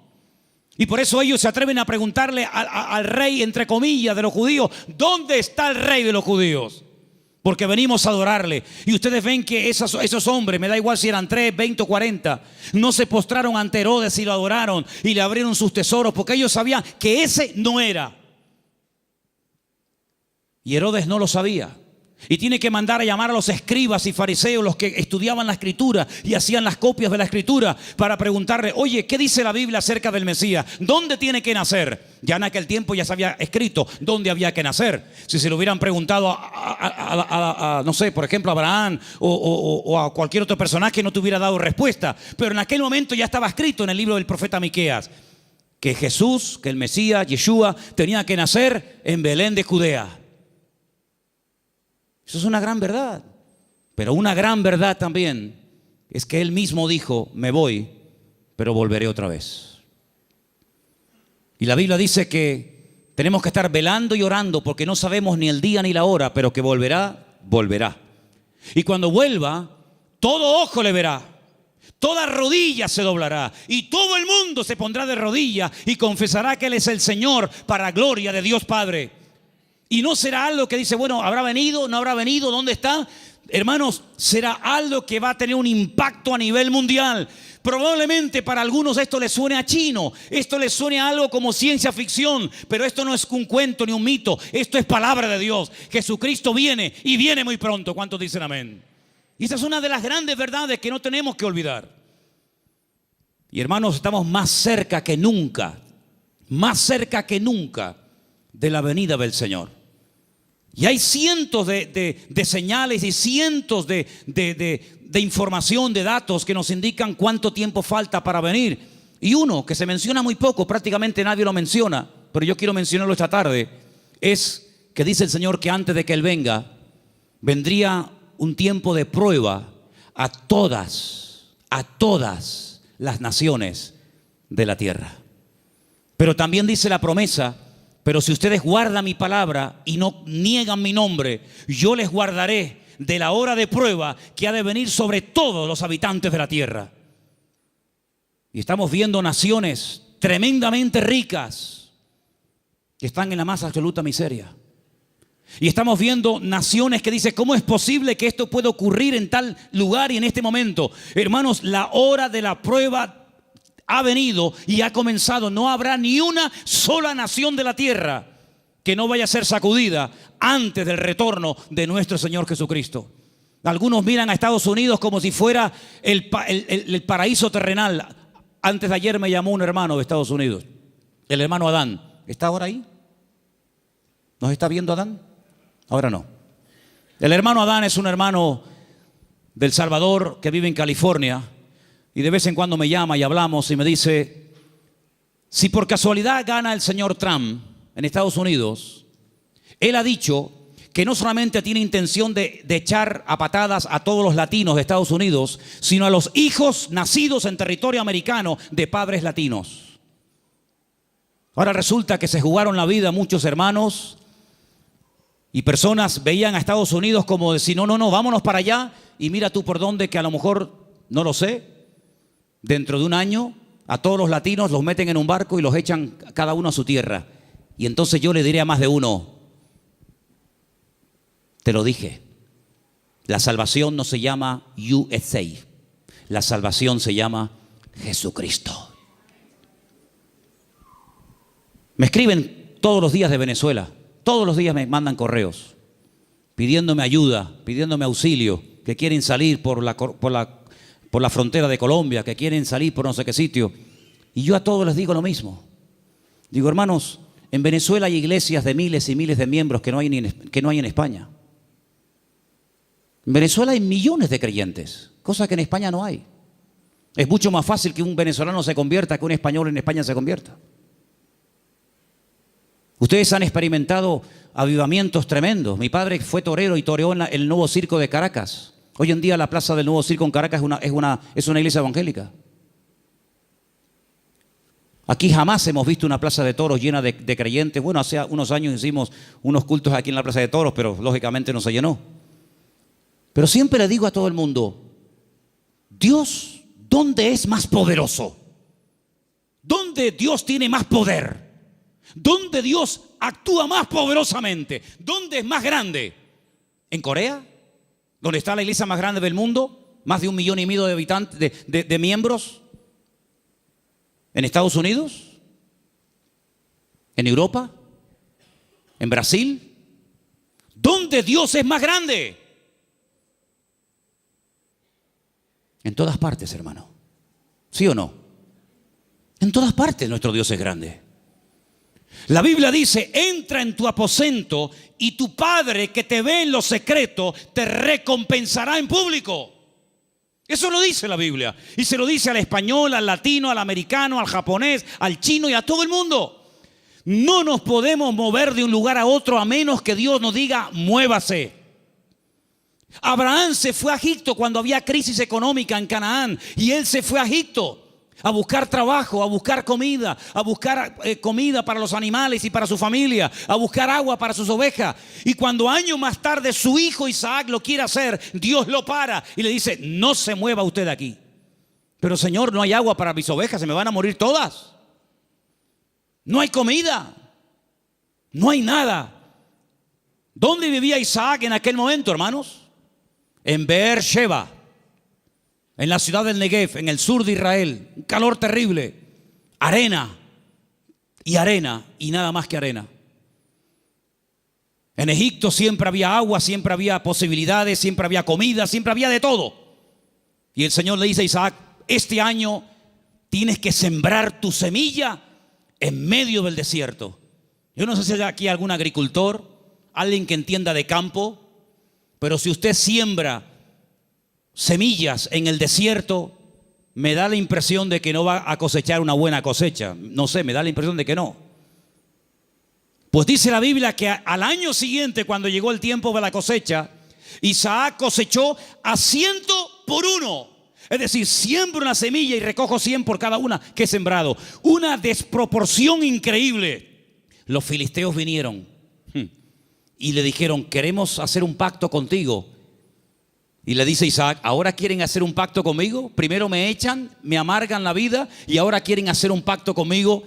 Y por eso ellos se atreven a preguntarle al rey, entre comillas, de los judíos: ¿dónde está el rey de los judíos? Porque venimos a adorarle. Y ustedes ven que esos hombres, me da igual si eran 3, 20 o 40, no se postraron ante Herodes y lo adoraron y le abrieron sus tesoros, porque ellos sabían que ese no era. Y Herodes no lo sabía. Y tiene que mandar a llamar a los escribas y fariseos, los que estudiaban la escritura y hacían las copias de la escritura, para preguntarle: oye, ¿qué dice la Biblia acerca del Mesías? ¿Dónde tiene que nacer? Ya en aquel tiempo ya se había escrito dónde había que nacer. Si se lo hubieran preguntado no sé, por ejemplo, a Abraham o a cualquier otro personaje, no te hubiera dado respuesta. Pero en aquel momento ya estaba escrito en el libro del profeta Miqueas que Jesús, que el Mesías, Yeshua, tenía que nacer en Belén de Judea. Eso es una gran verdad. Pero una gran verdad también es que Él mismo dijo: me voy, pero volveré otra vez. Y la Biblia dice que tenemos que estar velando y orando, porque no sabemos ni el día ni la hora, pero que volverá, volverá. Y cuando vuelva, todo ojo le verá, toda rodilla se doblará y todo el mundo se pondrá de rodillas y confesará que Él es el Señor, para gloria de Dios Padre. Y no será algo que dice: bueno, ¿habrá venido? ¿No habrá venido? ¿Dónde está? Hermanos, será algo que va a tener un impacto a nivel mundial. Probablemente para algunos esto les suene a chino, esto les suene a algo como ciencia ficción, pero esto no es un cuento ni un mito, esto es palabra de Dios. Jesucristo viene y viene muy pronto. ¿Cuántos dicen amén? Y esa es una de las grandes verdades que no tenemos que olvidar. Y hermanos, estamos más cerca que nunca de la venida del Señor. Y hay cientos de señales y cientos de información, de datos que nos indican cuánto tiempo falta para venir. Y uno que se menciona muy poco, prácticamente nadie lo menciona, pero yo quiero mencionarlo esta tarde, es que dice el Señor que antes de que Él venga, vendría un tiempo de prueba a todas las naciones de la tierra. Pero también dice la promesa: pero si ustedes guardan mi palabra y no niegan mi nombre, yo les guardaré de la hora de prueba que ha de venir sobre todos los habitantes de la tierra. Y estamos viendo naciones tremendamente ricas que están en la más absoluta miseria. Y estamos viendo naciones que dicen: ¿cómo es posible que esto pueda ocurrir en tal lugar y en este momento? Hermanos, la hora de la prueba ha venido y ha comenzado. No habrá ni una sola nación de la tierra que no vaya a ser sacudida antes del retorno de nuestro Señor Jesucristo. Algunos miran a Estados Unidos como si fuera el paraíso terrenal. Antes de ayer me llamó un hermano de Estados Unidos, el hermano Adán. ¿Está ahora ahí? ¿Nos está viendo Adán? Ahora no. El hermano Adán es un hermano del Salvador que vive en California. Y de vez en cuando me llama y hablamos y me dice: Si por casualidad gana el señor Trump en Estados Unidos, él ha dicho que no solamente tiene intención de echar a patadas a todos los latinos de Estados Unidos, sino a los hijos nacidos en territorio americano de padres latinos. Ahora resulta que se jugaron la vida muchos hermanos y personas veían a Estados Unidos como decir, no, vámonos para allá y mira tú por dónde, que a lo mejor, no lo sé, dentro de un año a todos los latinos los meten en un barco y los echan cada uno a su tierra. Y entonces yo le diré a más de uno, te lo dije, la salvación no se llama USA, la salvación se llama Jesucristo. Me escriben todos los días de Venezuela, todos los días me mandan correos pidiéndome ayuda, pidiéndome auxilio, que quieren salir por la frontera de Colombia, que quieren salir por no sé qué sitio. Y yo a todos les digo lo mismo. Digo, hermanos, en Venezuela hay iglesias de miles y miles de miembros que no hay en España. En Venezuela hay millones de creyentes, cosa que en España no hay. Es mucho más fácil que un venezolano se convierta que un español en España se convierta. Ustedes han experimentado avivamientos tremendos. Mi padre fue torero y toreó en el Nuevo Circo de Caracas. Hoy en día la plaza del Nuevo Circo en Caracas es una iglesia evangélica. Aquí jamás hemos visto una plaza de toros llena de creyentes. Bueno, hace unos años hicimos unos cultos aquí en la plaza de toros, pero lógicamente no se llenó. Pero siempre le digo a todo el mundo, Dios, ¿dónde es más poderoso? ¿Dónde Dios tiene más poder? ¿Dónde Dios actúa más poderosamente? ¿Dónde es más grande? ¿En Corea? ¿Donde está la iglesia más grande del mundo? ¿Más de 1,5 millones de habitantes, de miembros? ¿En Estados Unidos? ¿En Europa? ¿En Brasil? ¿Dónde Dios es más grande? En todas partes, hermano. ¿Sí o no? En todas partes nuestro Dios es grande. La Biblia dice, entra en tu aposento y tu Padre que te ve en lo secreto te recompensará en público. Eso lo dice la Biblia. Y se lo dice al español, al latino, al americano, al japonés, al chino y a todo el mundo. No nos podemos mover de un lugar a otro a menos que Dios nos diga, muévase. Abraham se fue a Egipto cuando había crisis económica en Canaán y él se fue a Egipto a buscar trabajo, a buscar comida, a buscar comida para los animales y para su familia, a buscar agua para sus ovejas. Y cuando años más tarde su hijo Isaac lo quiere hacer, Dios lo para y le dice, no se mueva usted de aquí. Pero Señor, no hay agua para mis ovejas, se me van a morir todas. No hay comida, no hay nada. ¿Dónde vivía Isaac en aquel momento, hermanos? En Beersheba, en la ciudad del Negev, en el sur de Israel. Un calor terrible, arena y nada más que arena. En Egipto siempre había agua, siempre había posibilidades, siempre había comida, siempre había de todo. Y el Señor le dice a Isaac, este año tienes que sembrar tu semilla en medio del desierto. Yo no sé si hay aquí algún agricultor, alguien que entienda de campo, pero si usted siembra semillas en el desierto, me da la impresión de que no va a cosechar una buena cosecha. No sé, me da la impresión de que no. Pues dice la Biblia que al año siguiente, cuando llegó el tiempo de la cosecha, Isaac cosechó a 100 por 1. Es decir, siembro una semilla y recojo 100 por cada una que he sembrado. Una desproporción increíble. Los filisteos vinieron y le dijeron, queremos hacer un pacto contigo. Y le dice Isaac, ¿ahora quieren hacer un pacto conmigo? Primero me echan, me amargan la vida y ahora quieren hacer un pacto conmigo.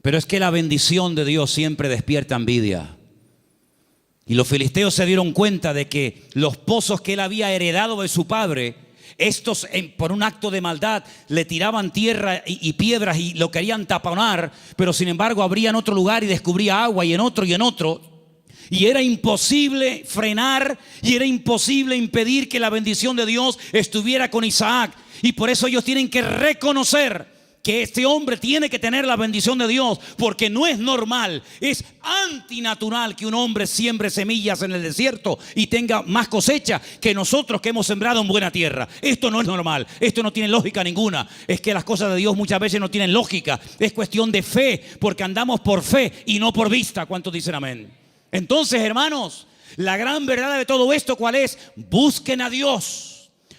Pero es que la bendición de Dios siempre despierta envidia. Y los filisteos se dieron cuenta de que los pozos que él había heredado de su padre, estos por un acto de maldad le tiraban tierra y piedras y lo querían taponar, pero sin embargo abrían otro lugar y descubría agua y en otro y en otro. Y era imposible frenar y era imposible impedir que la bendición de Dios estuviera con Isaac. Y por eso ellos tienen que reconocer que este hombre tiene que tener la bendición de Dios, porque no es normal, es antinatural que un hombre siembre semillas en el desierto y tenga más cosecha que nosotros que hemos sembrado en buena tierra. Esto no es normal, esto no tiene lógica ninguna. Es que las cosas de Dios muchas veces no tienen lógica, es cuestión de fe, porque andamos por fe y no por vista. ¿Cuántos dicen amén? Entonces, hermanos, la gran verdad de todo esto, ¿cuál es? Busquen a Dios.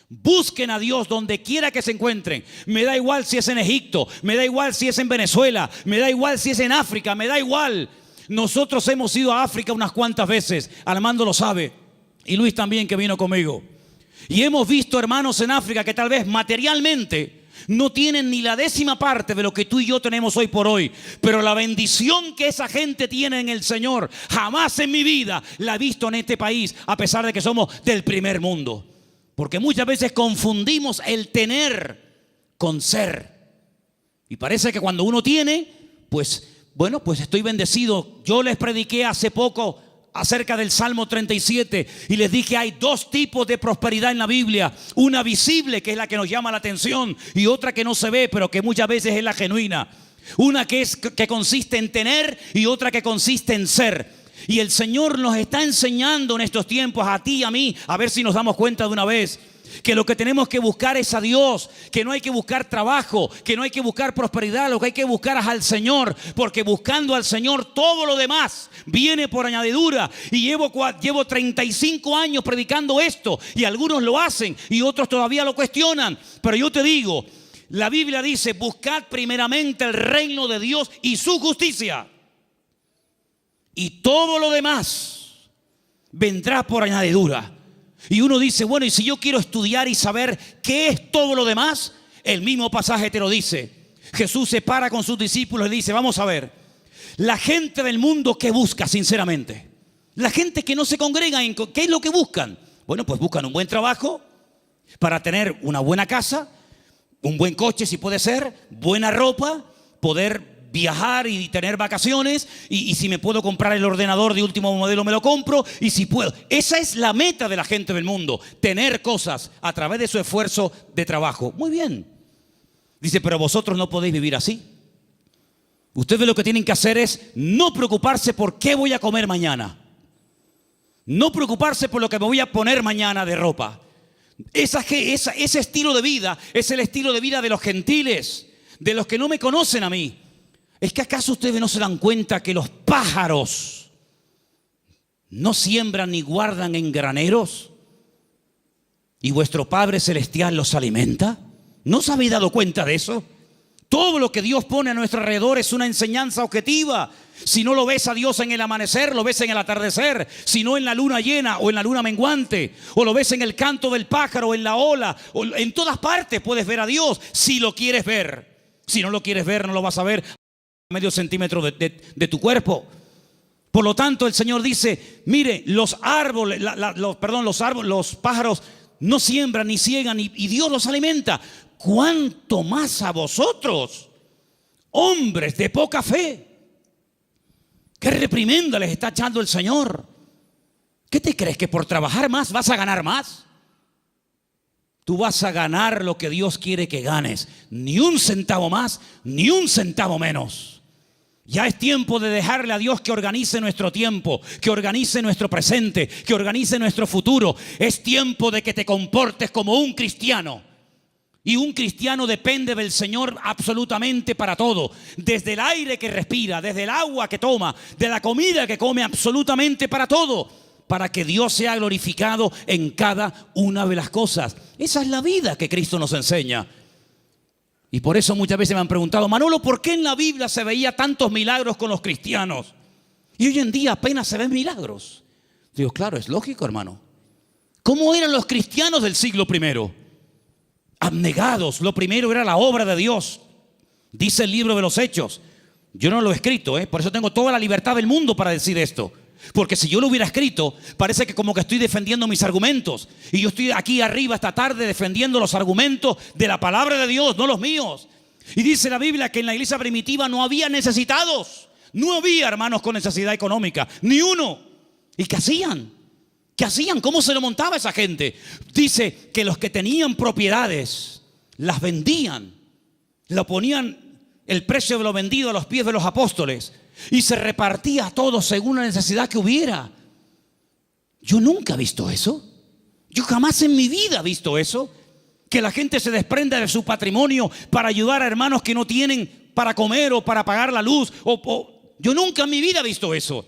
Busquen a Dios donde quiera que se encuentren. Me da igual si es en Egipto, me da igual si es en Venezuela, me da igual si es en África, me da igual. Nosotros hemos ido a África unas cuantas veces, Armando lo sabe, y Luis también, que vino conmigo. Y hemos visto hermanos en África que tal vez materialmente no tienen ni la 10ª parte de lo que tú y yo tenemos hoy por hoy, pero la bendición que esa gente tiene en el Señor, jamás en mi vida la he visto en este país, a pesar de que somos del primer mundo. Porque muchas veces confundimos el tener con ser. Y parece que cuando uno tiene, pues bueno, pues estoy bendecido. Yo les prediqué hace poco acerca del Salmo 37 y les dije hay 2 tipos de prosperidad en la Biblia. Una visible, que es la que nos llama la atención, y otra que no se ve, pero que muchas veces es la genuina. Una que consiste en tener y otra que consiste en ser. Y el Señor nos está enseñando en estos tiempos, a ti y a mí, a ver si nos damos cuenta de una vez, que lo que tenemos que buscar es a Dios, que no hay que buscar trabajo, que no hay que buscar prosperidad, lo que hay que buscar es al Señor, porque buscando al Señor todo lo demás viene por añadidura. Y llevo 35 años predicando esto, y algunos lo hacen y otros todavía lo cuestionan, pero yo te digo, la Biblia dice: buscad primeramente el reino de Dios y su justicia, y todo lo demás vendrá por añadidura. Y uno dice, bueno, y si yo quiero estudiar y saber qué es todo lo demás, el mismo pasaje te lo dice. Jesús se para con sus discípulos y dice, vamos a ver, la gente del mundo, ¿qué busca sinceramente? La gente que no se congrega, ¿qué es lo que buscan? Bueno, pues buscan un buen trabajo para tener una buena casa, un buen coche si puede ser, buena ropa, poder viajar y tener vacaciones, y si me puedo comprar el ordenador de último modelo me lo compro, y si puedo. Esa es la meta de la gente del mundo, tener cosas a través de su esfuerzo de trabajo. Muy bien. Dice, pero vosotros no podéis vivir así. Ustedes lo que tienen que hacer es no preocuparse por qué voy a comer mañana, no preocuparse por lo que me voy a poner mañana de ropa. Ese estilo de vida es el estilo de vida de los gentiles, de los que no me conocen a mí. ¿Es que acaso ustedes no se dan cuenta que los pájaros no siembran ni guardan en graneros y vuestro Padre Celestial los alimenta? ¿No os habéis dado cuenta de eso? Todo lo que Dios pone a nuestro alrededor es una enseñanza objetiva. Si no lo ves a Dios en el amanecer, lo ves en el atardecer. Si no en la luna llena o en la luna menguante, o lo ves en el canto del pájaro, en la ola, o en todas partes puedes ver a Dios si lo quieres ver. Si no lo quieres ver, no lo vas a ver medio centímetro de tu cuerpo. Por lo tanto, el Señor dice, mire, los árboles, los pájaros no siembran ni ciegan y Dios los alimenta. ¿Cuánto más a vosotros, hombres de poca fe? ¿Qué reprimenda les está echando el Señor? ¿Qué te crees, que por trabajar más vas a ganar más? Tú vas a ganar lo que Dios quiere que ganes. Ni un centavo más, ni un centavo menos. Ya es tiempo de dejarle a Dios que organice nuestro tiempo, que organice nuestro presente, que organice nuestro futuro. Es tiempo de que te comportes como un cristiano. Y un cristiano depende del Señor absolutamente para todo. Desde el aire que respira, desde el agua que toma, de la comida que come, absolutamente para todo. Para que Dios sea glorificado en cada una de las cosas. Esa es la vida que Cristo nos enseña. Y por eso muchas veces me han preguntado, Manolo, ¿por qué en la Biblia se veía tantos milagros con los cristianos? Y hoy en día apenas se ven milagros. Digo, claro, es lógico, hermano. ¿Cómo eran los cristianos del siglo I? Abnegados. Lo primero era la obra de Dios. Dice el libro de los Hechos. Yo no lo he escrito, por eso tengo toda la libertad del mundo para decir esto. Porque si yo lo hubiera escrito, parece que como que estoy defendiendo mis argumentos. Y yo estoy aquí arriba esta tarde defendiendo los argumentos de la palabra de Dios, no los míos. Y dice la Biblia que en la iglesia primitiva no había necesitados. No había hermanos con necesidad económica, ni uno. ¿Y qué hacían? ¿Qué hacían? ¿Cómo se lo montaba esa gente? Dice que los que tenían propiedades las vendían lo ponían el precio de lo vendido a los pies de los apóstoles y se repartía a todos según la necesidad que hubiera. Yo nunca he visto eso. Yo jamás en mi vida he visto eso. Que la gente se desprenda de su patrimonio para ayudar a hermanos que no tienen para comer o para pagar la luz. Yo nunca en mi vida he visto eso.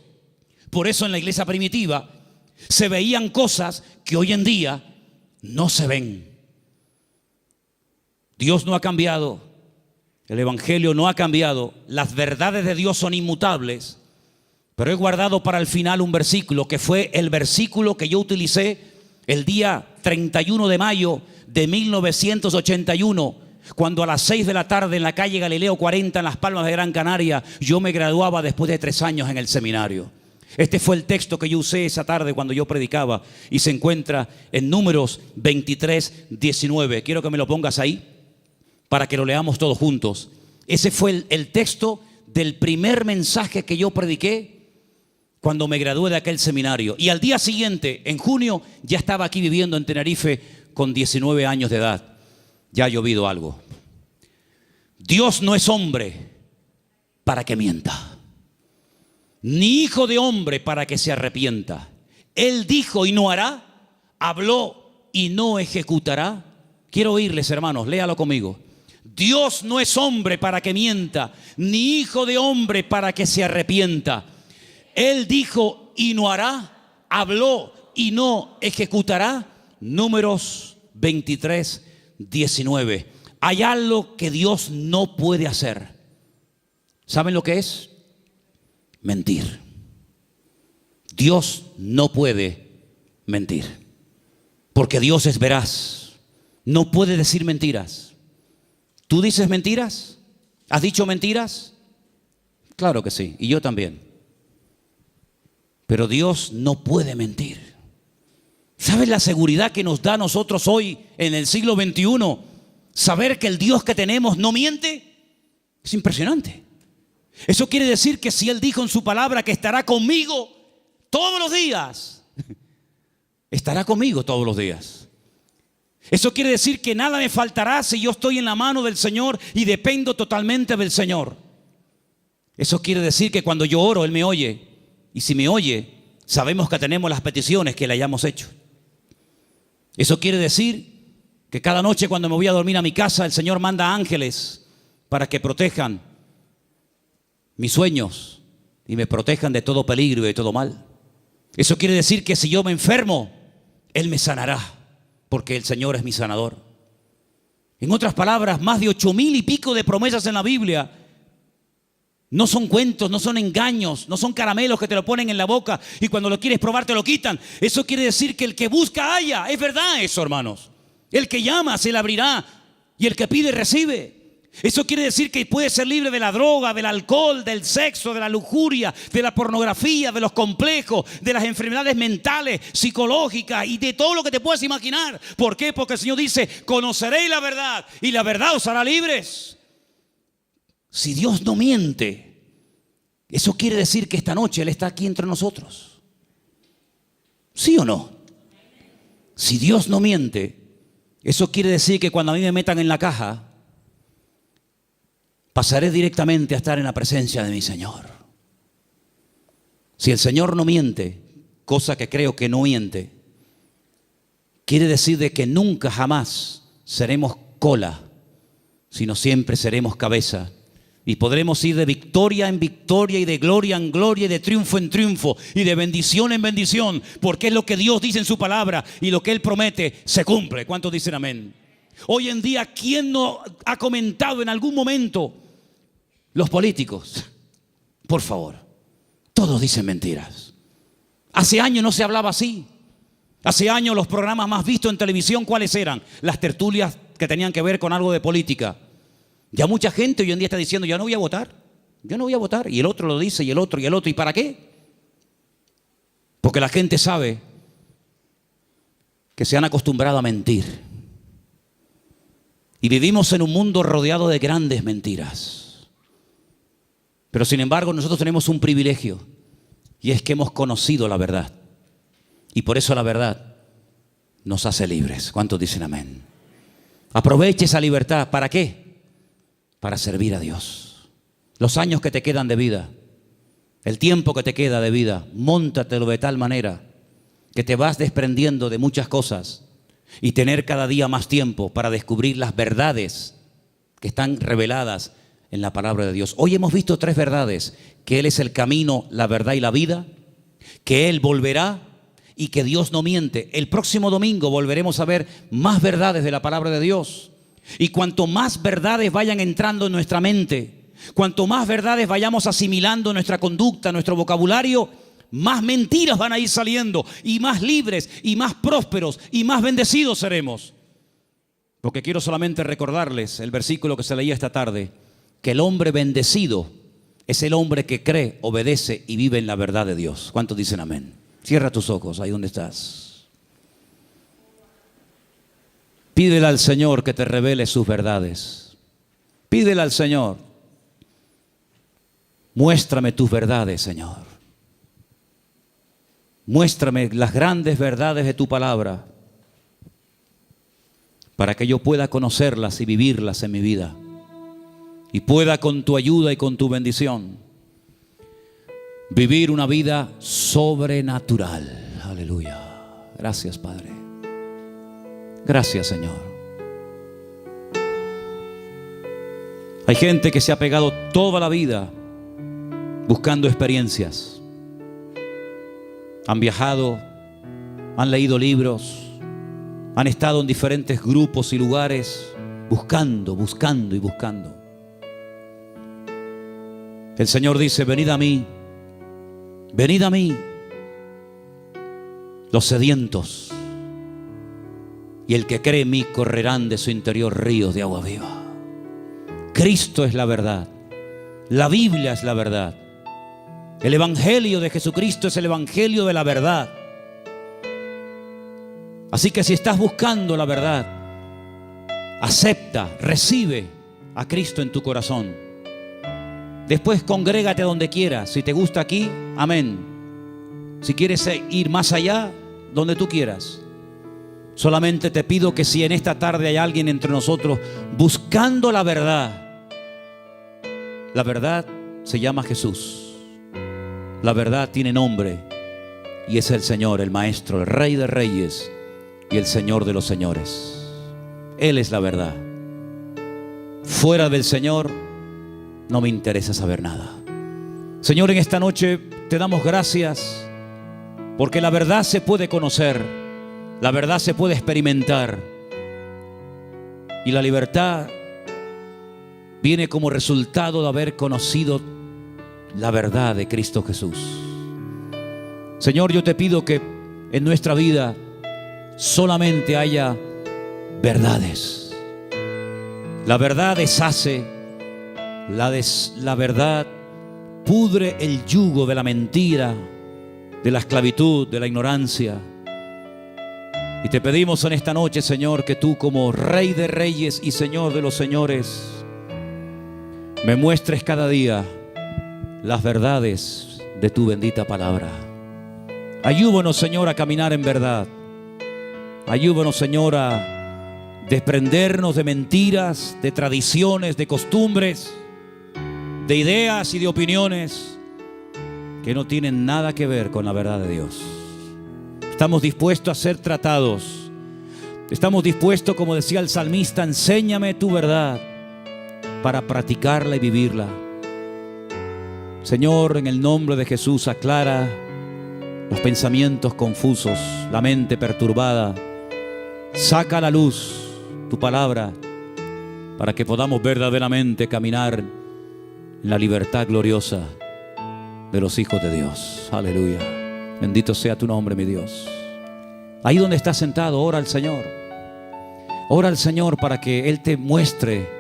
Por eso en la iglesia primitiva se veían cosas que hoy en día no se ven. Dios no ha cambiado. El evangelio no ha cambiado. Las verdades de Dios son inmutables. Pero he guardado para el final un versículo que fue el versículo que yo utilicé el día 31 de mayo de 1981, cuando a las 6 de la tarde en la calle Galileo 40 en Las Palmas de Gran Canaria, yo me graduaba después de 3 años en el seminario. Este fue el texto que yo usé esa tarde cuando yo predicaba y se encuentra en Números 23, 19. Quiero que me lo pongas ahí para que lo leamos todos juntos. Ese fue el texto del primer mensaje que yo prediqué cuando me gradué de aquel seminario. Y al día siguiente, en junio, ya estaba aquí viviendo en Tenerife con 19 años de edad. Ya ha llovido algo. Dios no es hombre para que mienta, ni hijo de hombre para que se arrepienta. Él dijo y no hará, habló y no ejecutará. Quiero oírles, hermanos, léalo conmigo. Dios no es hombre para que mienta, ni hijo de hombre para que se arrepienta. Él dijo y no hará, habló y no ejecutará. Números 23, 19. Hay algo que Dios no puede hacer. ¿Saben lo que es? Mentir. Dios no puede mentir, porque Dios es veraz. No puede decir mentiras. ¿Tú dices mentiras? ¿Has dicho mentiras? Claro que sí, y yo también. Pero Dios no puede mentir. ¿Sabes la seguridad que nos da a nosotros hoy en el siglo XXI? Saber que el Dios que tenemos no miente. Es impresionante. Eso quiere decir que si Él dijo en su palabra que estará conmigo todos los días, estará conmigo todos los días. Eso quiere decir que nada me faltará si yo estoy en la mano del Señor y dependo totalmente del Señor. Eso quiere decir que cuando yo oro, Él me oye. Y si me oye, sabemos que tenemos las peticiones que le hayamos hecho. Eso quiere decir que cada noche cuando me voy a dormir a mi casa, el Señor manda ángeles para que protejan mis sueños y me protejan de todo peligro y de todo mal. Eso quiere decir que si yo me enfermo, Él me sanará, porque el Señor es mi sanador. En otras palabras, más de 8,000 y pico de promesas en la Biblia no son cuentos, no son engaños, no son caramelos que te lo ponen en la boca y cuando lo quieres probar te lo quitan. Eso quiere decir que el que busca halla. Es verdad eso, hermanos. El que llama se le abrirá y el que pide recibe. Eso quiere decir que puedes ser libre de la droga, del alcohol, del sexo, de la lujuria, de la pornografía, de los complejos, de las enfermedades mentales, psicológicas y de todo lo que te puedas imaginar. ¿Por qué? Porque el Señor dice, conoceréis la verdad y la verdad os hará libres. Si Dios no miente, eso quiere decir que esta noche Él está aquí entre nosotros. ¿Sí o no? Si Dios no miente, eso quiere decir que cuando a mí me metan en la caja, pasaré directamente a estar en la presencia de mi Señor. Si el Señor no miente, cosa que creo que no miente, quiere decir de que nunca jamás seremos cola, sino siempre seremos cabeza. Y podremos ir de victoria en victoria y de gloria en gloria y de triunfo en triunfo y de bendición en bendición, porque es lo que Dios dice en su palabra y lo que Él promete se cumple. ¿Cuántos dicen amén? Hoy en día, ¿quién no ha comentado en algún momento? Los políticos, por favor, todos dicen mentiras. Hace años no se hablaba así. Hace años los programas más vistos en televisión, ¿cuáles eran? Las tertulias que tenían que ver con algo de política. Ya mucha gente hoy en día está diciendo, yo no voy a votar, yo no voy a votar. Y el otro lo dice, y el otro, y el otro. ¿Y para qué? Porque la gente sabe que se han acostumbrado a mentir. Y vivimos en un mundo rodeado de grandes mentiras. Pero sin embargo nosotros tenemos un privilegio, y es que hemos conocido la verdad. Y por eso la verdad nos hace libres. ¿Cuántos dicen amén? Aproveche esa libertad. ¿Para qué? para servir a Dios. Los años que te quedan de vida, el tiempo que te queda de vida, móntatelo de tal manera que te vas desprendiendo de muchas cosas y tener cada día más tiempo para descubrir las verdades que están reveladas en la palabra de Dios. Hoy hemos visto 3 verdades: que Él es el camino, la verdad y la vida, que Él volverá y que Dios no miente. El próximo domingo volveremos a ver más verdades de la palabra de Dios. Y cuanto más verdades vayan entrando en nuestra mente, cuanto más verdades vayamos asimilando en nuestra conducta, nuestro vocabulario, más mentiras van a ir saliendo, y más libres y más prósperos y más bendecidos seremos. Porque quiero solamente recordarles el versículo que se leía esta tarde, que el hombre bendecido es el hombre que cree, obedece y vive en la verdad de Dios. ¿Cuántos dicen amén? Cierra tus ojos ahí donde estás. Pídele al Señor que te revele sus verdades. Pídele al Señor: muéstrame tus verdades, Señor. Muéstrame las grandes verdades de tu palabra, para que yo pueda conocerlas y vivirlas en mi vida, y pueda, con tu ayuda y con tu bendición, vivir una vida sobrenatural. Aleluya. Gracias, Padre. Gracias, Señor. Hay gente que se ha pegado toda la vida buscando experiencias. Han viajado, han leído libros, han estado en diferentes grupos y lugares buscando y buscando. El Señor dice: venid a mí, los sedientos, y el que cree en mí correrán de su interior ríos de agua viva. Cristo es la verdad, la Biblia es la verdad, el Evangelio de Jesucristo es el Evangelio de la verdad. Así que si estás buscando la verdad, acepta, recibe a Cristo en tu corazón. Después congrégate donde quieras. Si te gusta aquí, amén. Si quieres ir más allá, donde tú quieras. Solamente te pido que si en esta tarde hay alguien entre nosotros buscando la verdad se llama Jesús. La verdad tiene nombre y es el Señor, el Maestro, el Rey de Reyes y el Señor de los Señores. Él es la verdad. Fuera del Señor no me interesa saber nada. Señor, en esta noche te damos gracias porque la verdad se puede conocer, la verdad se puede experimentar, y la libertad viene como resultado de haber conocido la verdad de Cristo Jesús. Señor, yo te pido que en nuestra vida solamente haya verdades. La verdad deshace, la verdad pudre el yugo de la mentira, de la esclavitud, de la ignorancia. Y te pedimos en esta noche, Señor, que tú, como Rey de Reyes y Señor de los Señores, me muestres cada día las verdades de tu bendita palabra. Ayúdanos, Señor, a caminar en verdad. Ayúdanos, Señor, a desprendernos de mentiras, de tradiciones, de costumbres, de ideas y de opiniones que no tienen nada que ver con la verdad de Dios. Estamos dispuestos a ser tratados. Estamos dispuestos, como decía el salmista: enséñame tu verdad para practicarla y vivirla. Señor, en el nombre de Jesús, aclara los pensamientos confusos, la mente perturbada. Saca a la luz tu palabra para que podamos verdaderamente caminar en la libertad gloriosa de los hijos de Dios. Aleluya. Bendito sea tu nombre, mi Dios. Ahí donde estás sentado, ora al Señor. Ora al Señor para que Él te muestre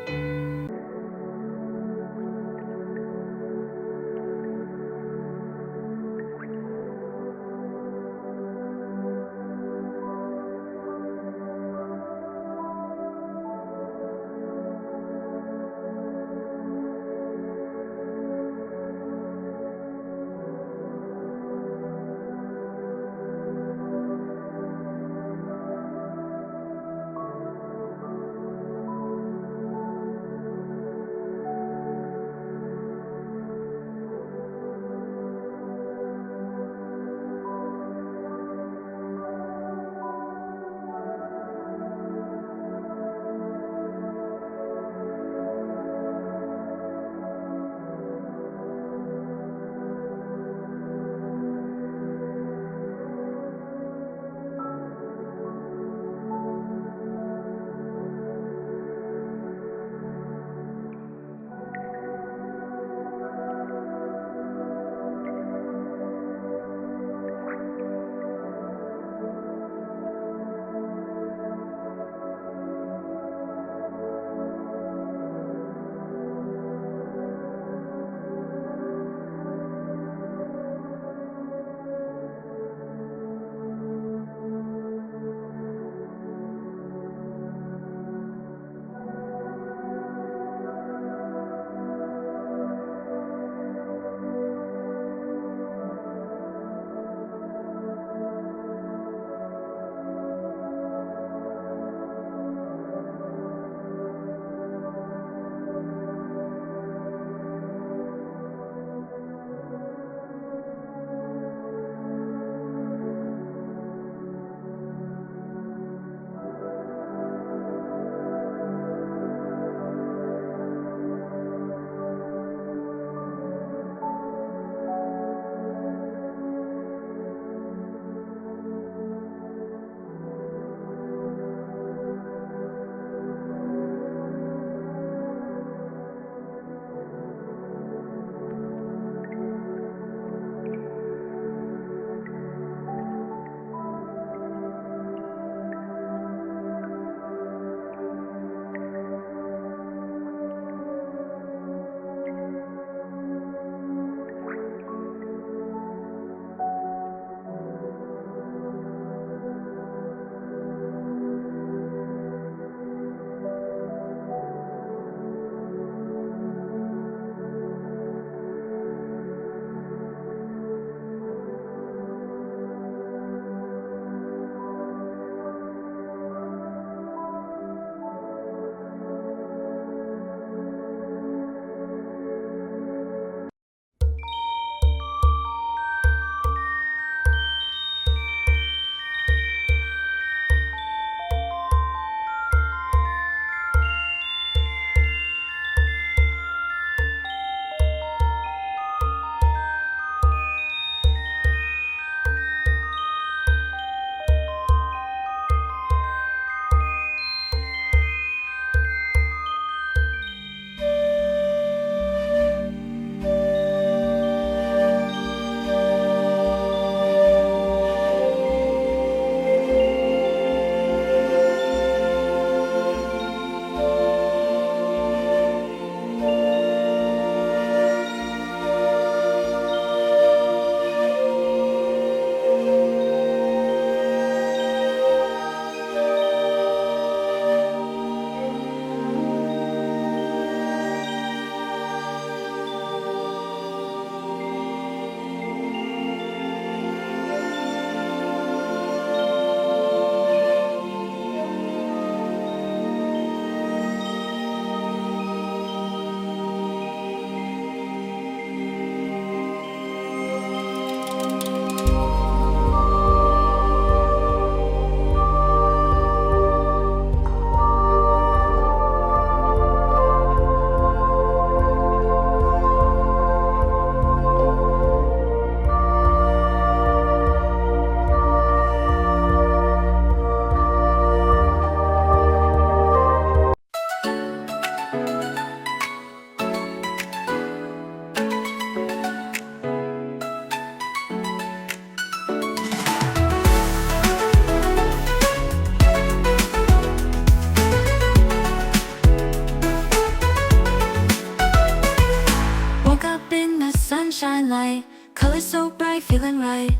light, colors so bright, feeling right.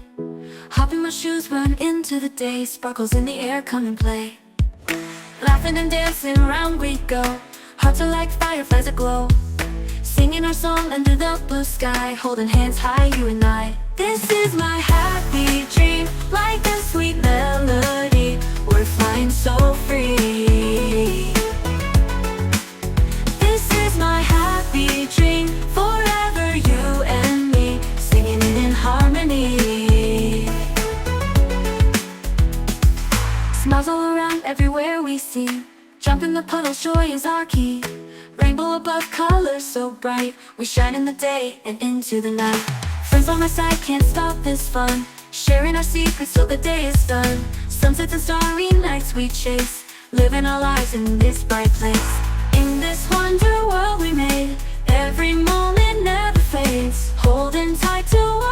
Hop in my shoes, run into the day, sparkles in the air, come and play. Laughing and dancing, around we go, hearts are like fireflies aglow. Singing our song under the blue sky, holding hands high, you and I. This is my happy dream, like a sweet melody. We're flying so free. This is my happy dream, forever you and me, singing it in harmony. Smiles all around, everywhere we see. Jump in the puddles, joy is our key. Rainbow above, colors so bright. We shine in the day and into the night. Friends by my side, can't stop this fun. Sharing our secrets till the day is done. Sunsets and starry nights we chase, living our lives in this bright place. In this wonder world we made, every moment never fades. Holding tight to what